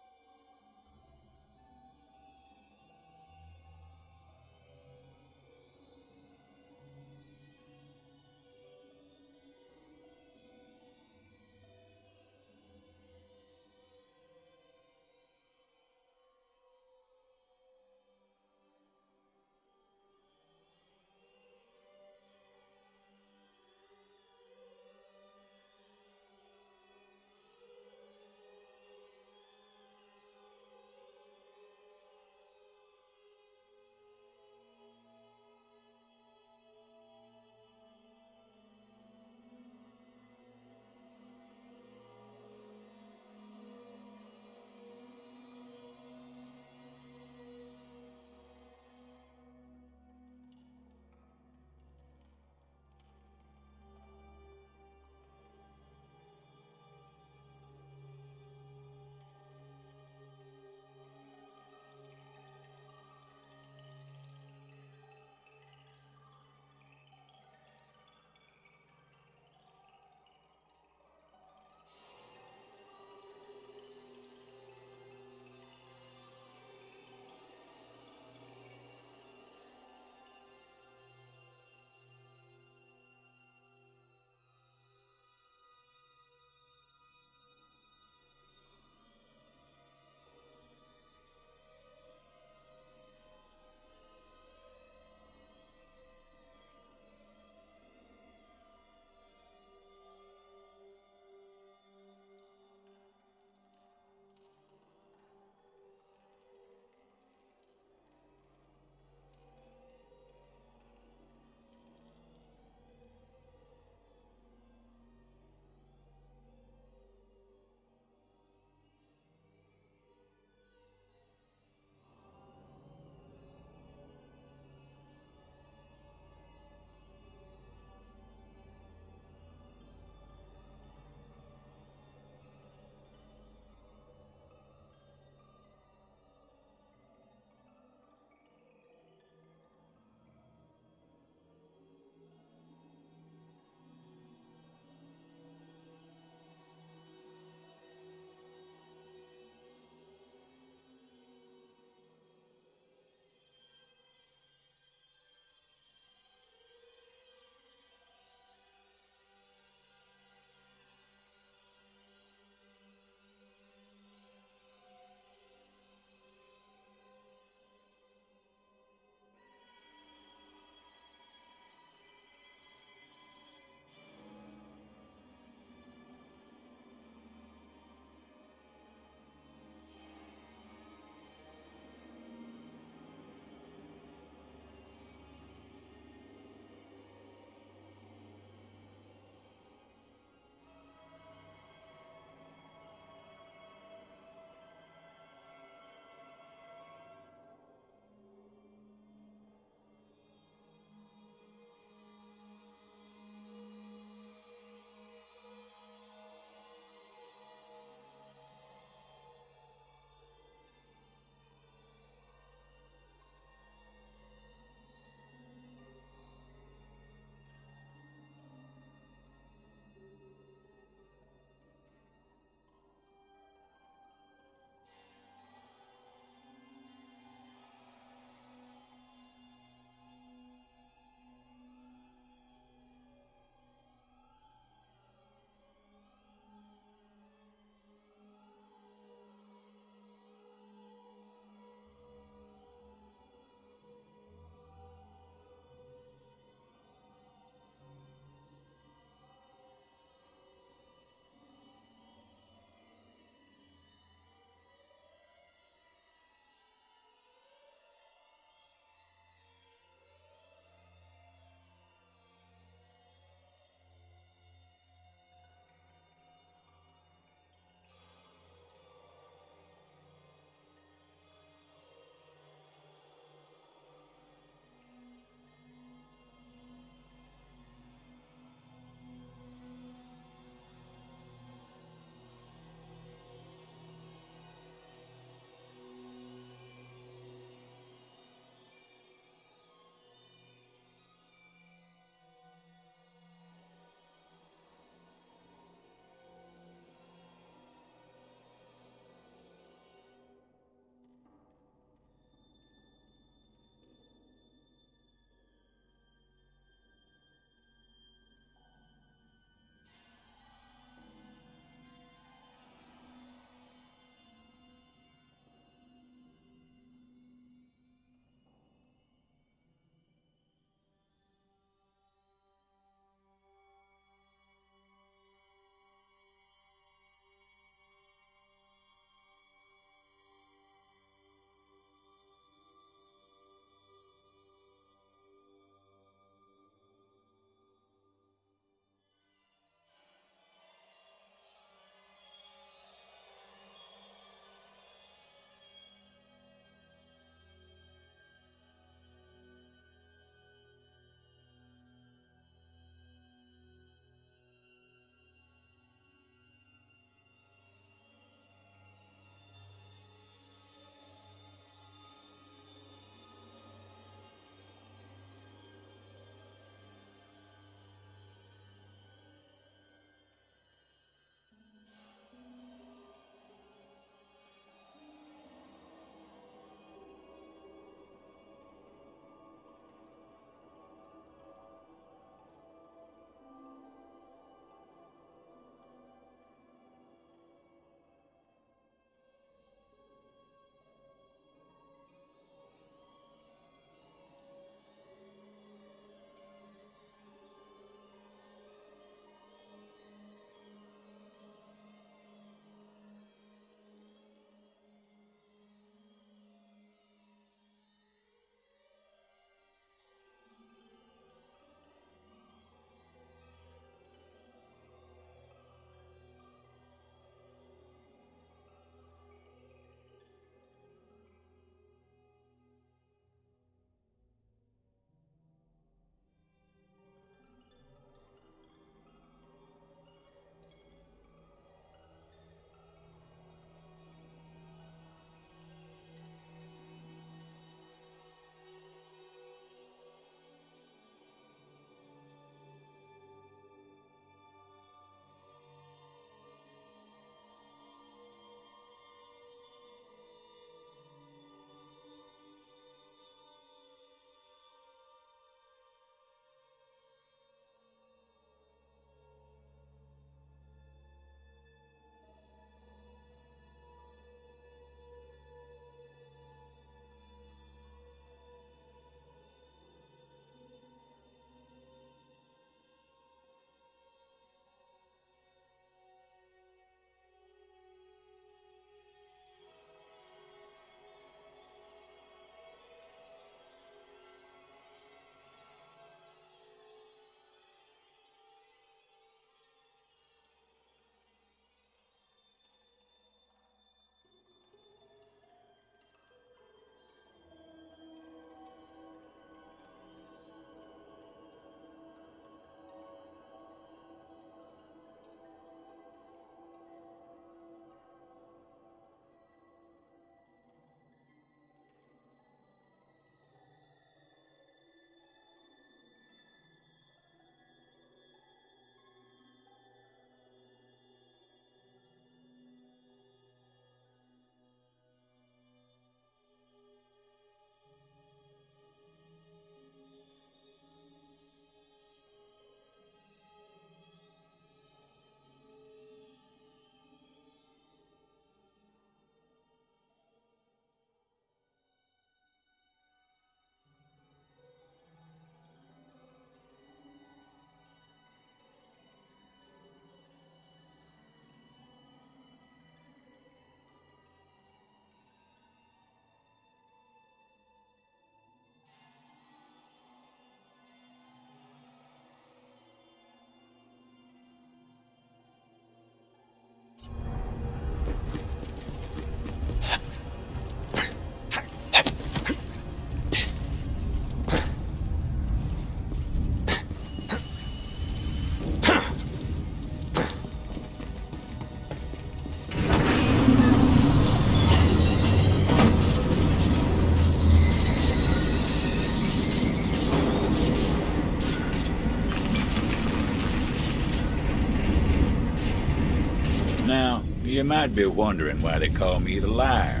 [SPEAKER 1] You might be wondering why they call me the liar.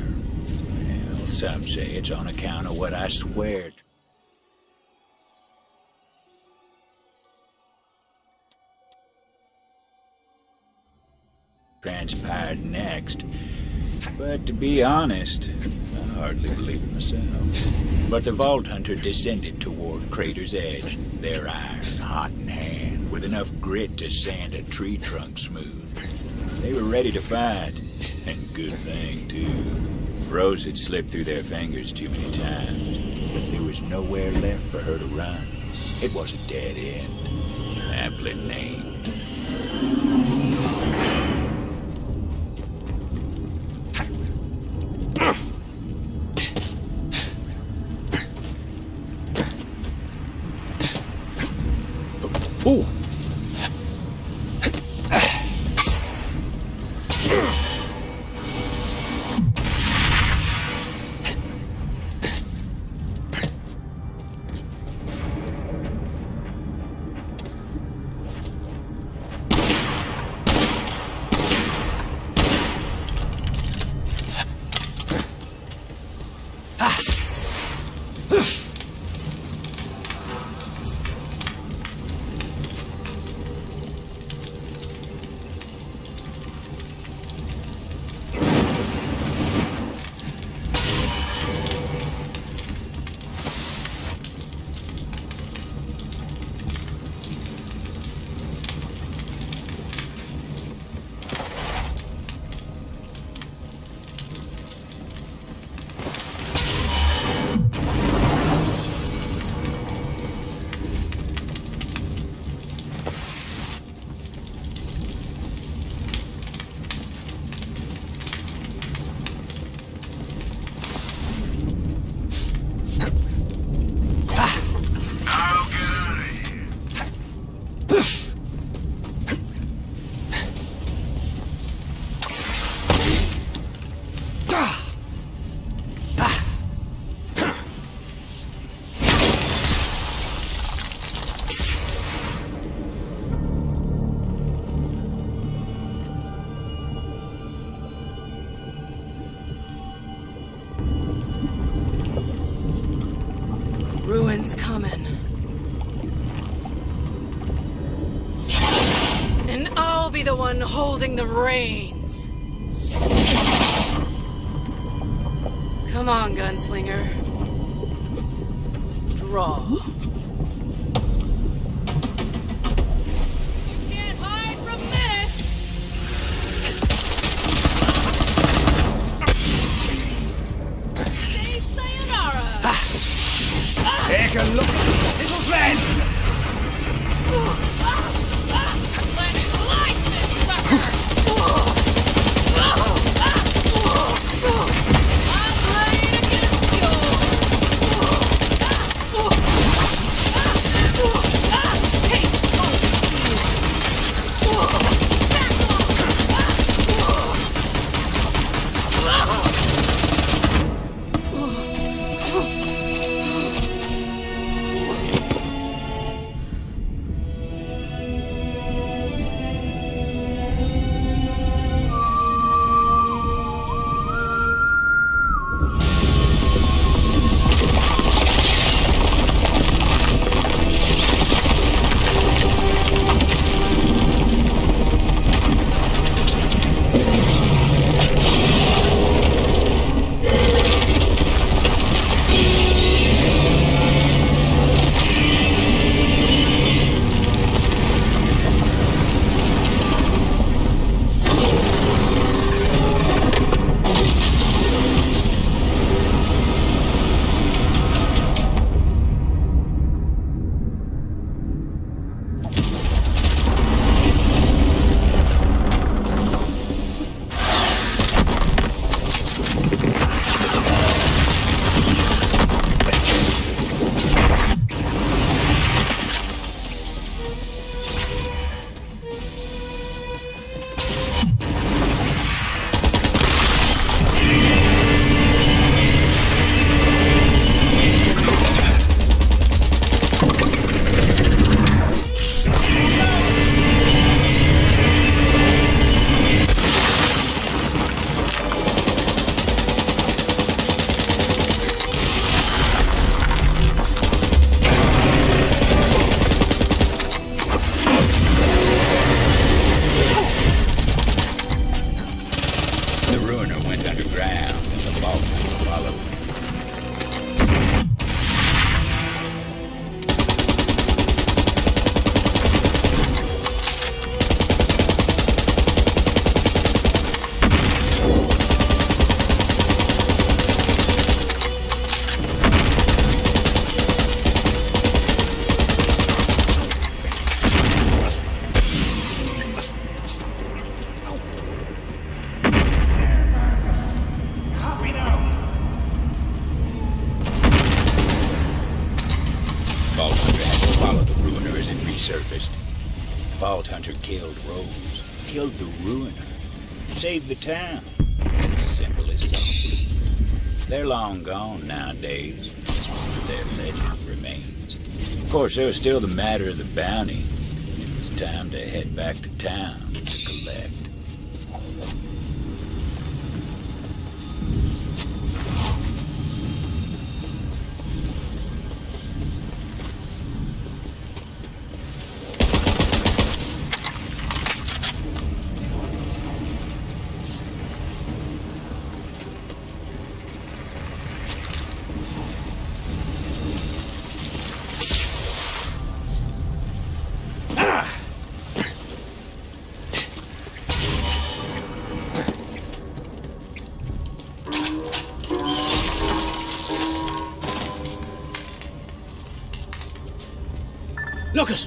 [SPEAKER 1] Well, some say it's on account of what I swear to. Transpired next. But to be honest, I hardly believe it myself. But the Vault Hunter descended toward Crater's edge, their iron hot in hand, with enough grit to sand a tree trunk smooth. They were ready to fight, and good thing, too. Rose had slipped through their fingers too many times, but there was nowhere left for her to run. It was a dead end, aptly named.
[SPEAKER 10] Ooh.
[SPEAKER 11] Ruin's coming. And I'll be the one holding the reins. Come on, gunslinger. Draw. You can't hide from this! Say sayonara!
[SPEAKER 8] Take a look, little friend!
[SPEAKER 1] resurfaced. Vault Hunter killed Rose, killed the Ruiner, saved the town. Simple as something. They're long gone nowadays, but their legend remains. Of course, there was still the matter of the bounty. It's time to head back to town to collect.
[SPEAKER 10] Look it!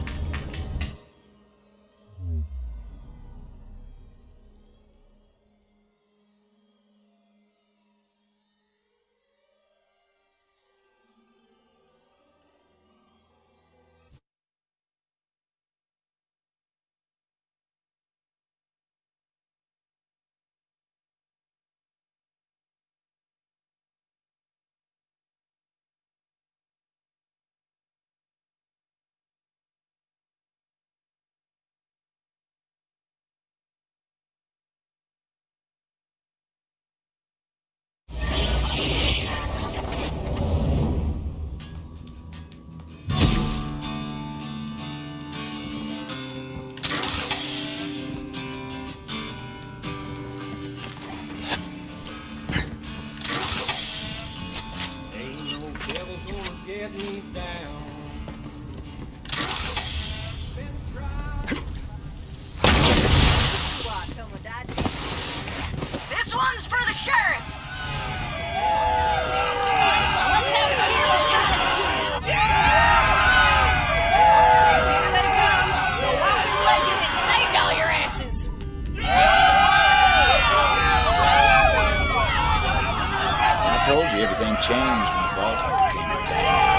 [SPEAKER 13] Get me down.
[SPEAKER 6] This one's for the sheriff. Let's have a cheer on Titus too. Here they come. The walking legend that saved all your asses.
[SPEAKER 1] I told you everything changed when the Vault Hunter came to town.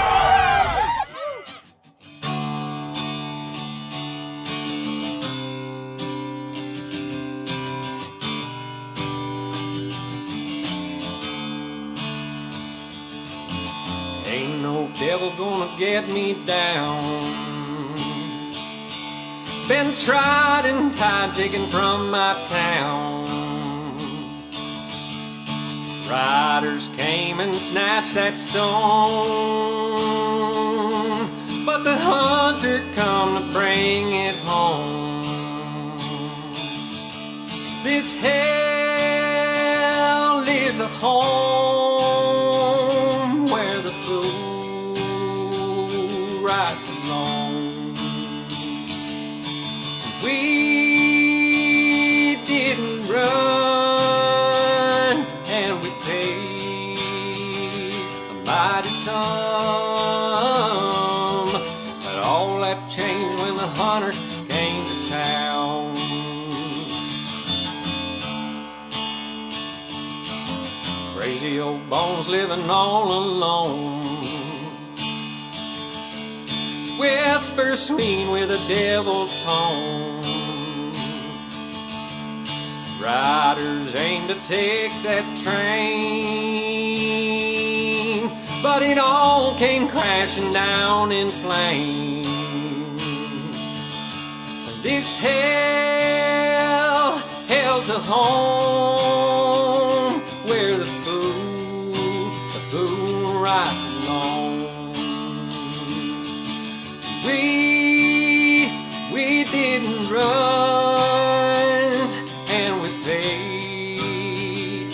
[SPEAKER 13] Ain't no devil gonna get me down. Been tried and tied, taken from my town. Riders came and snatched that stone, but the hunter come to bring it home. This hell is a home where the fool rides alone. We didn't run, and we paid a mighty sum, but all that changed when the hunter came to town. Crazy old bones living all alone, whisper sweet with a devil tone. Riders aim to take that train, but it all came crashing down in flames. This hell's a home where the fool rides alone. We didn't run, and we paid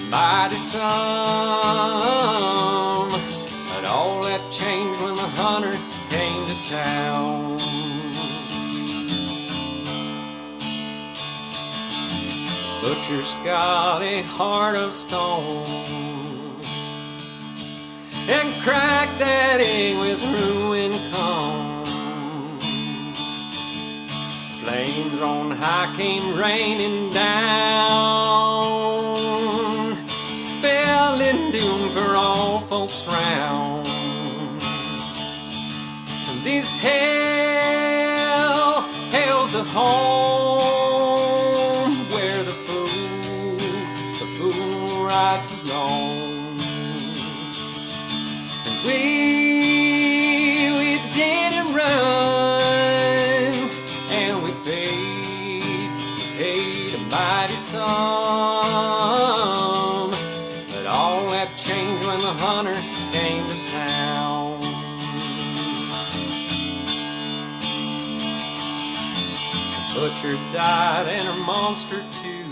[SPEAKER 13] mighty sum, but all that changed when the hunter came to town. Butcher's got a heart of stone, and cracked that egg with ruin come. Flames on high came raining down, spelling doom for all folks round. This hell home where the fool rights alone. And we didn't run, and we paid a mighty sum. But all that changed when the hunter came to town. The butcher died and her monster too,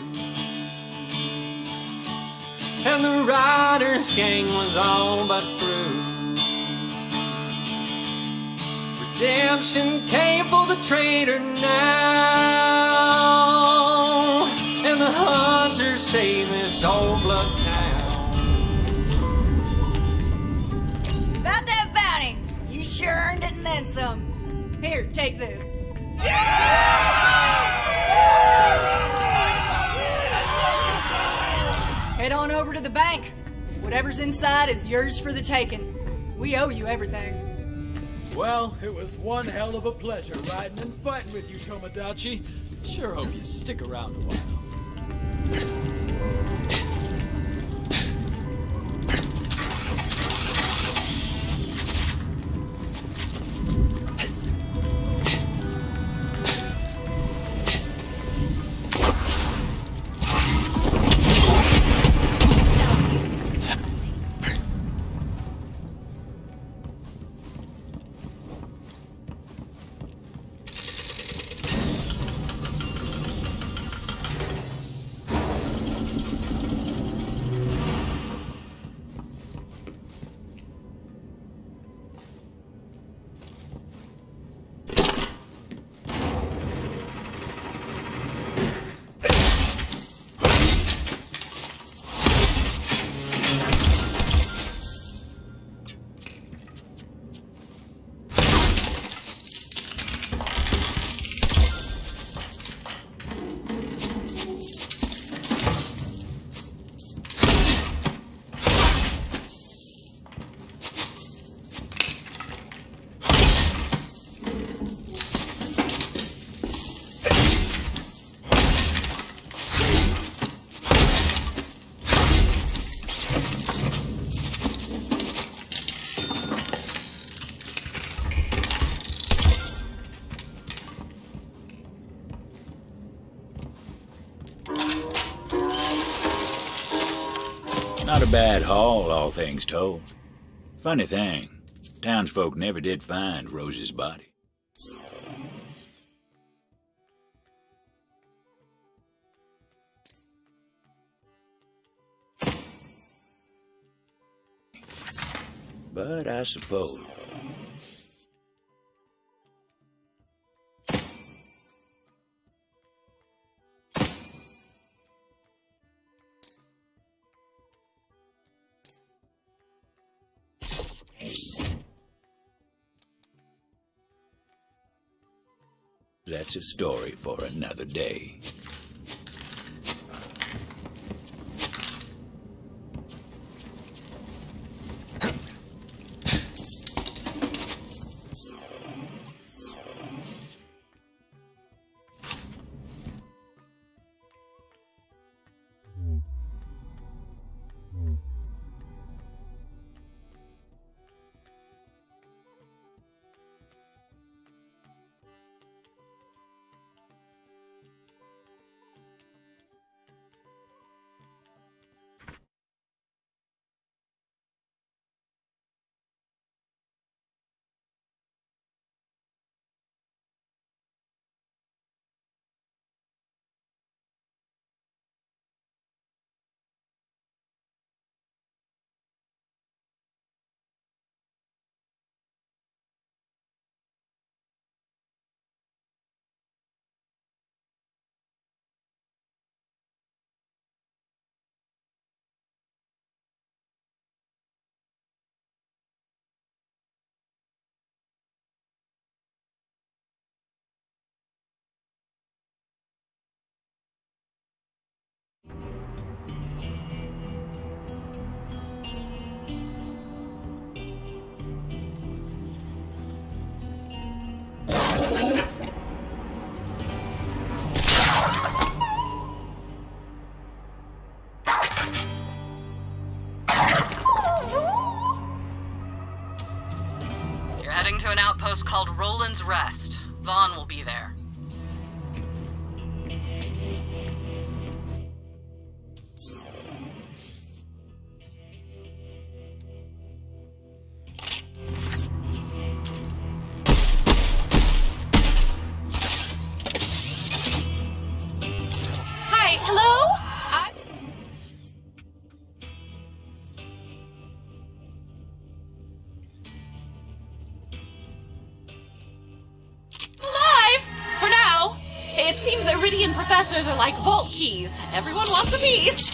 [SPEAKER 13] and the riders' gang was all but through. Redemption came for the traitor now, and the hunter saved this old blood town.
[SPEAKER 14] About that bounty, you sure earned it and then some. Here, take this. Head on over to the bank. Whatever's inside is yours for the taking. We owe you everything.
[SPEAKER 5] Well, it was one hell of a pleasure riding and fighting with you, Tomodachi. Sure hope you stick around a while.
[SPEAKER 1] Not a bad haul, all things told. Funny thing, townsfolk never did find Rose's body. But I suppose... that's a story for another day.
[SPEAKER 11] Heading to an outpost called Roland's Rest. Vaughn will be there.
[SPEAKER 19] Hi, hello? Alive! For now. It seems Iridian professors are like vault keys. Everyone wants a piece.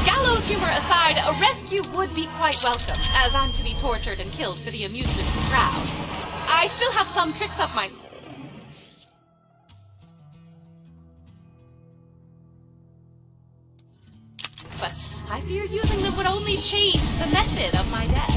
[SPEAKER 19] Gallows humor aside, a rescue would be quite welcome, as I'm to be tortured and killed for the amusement of the crowd. I still have some tricks up my... But I fear using them would only change the method of my death.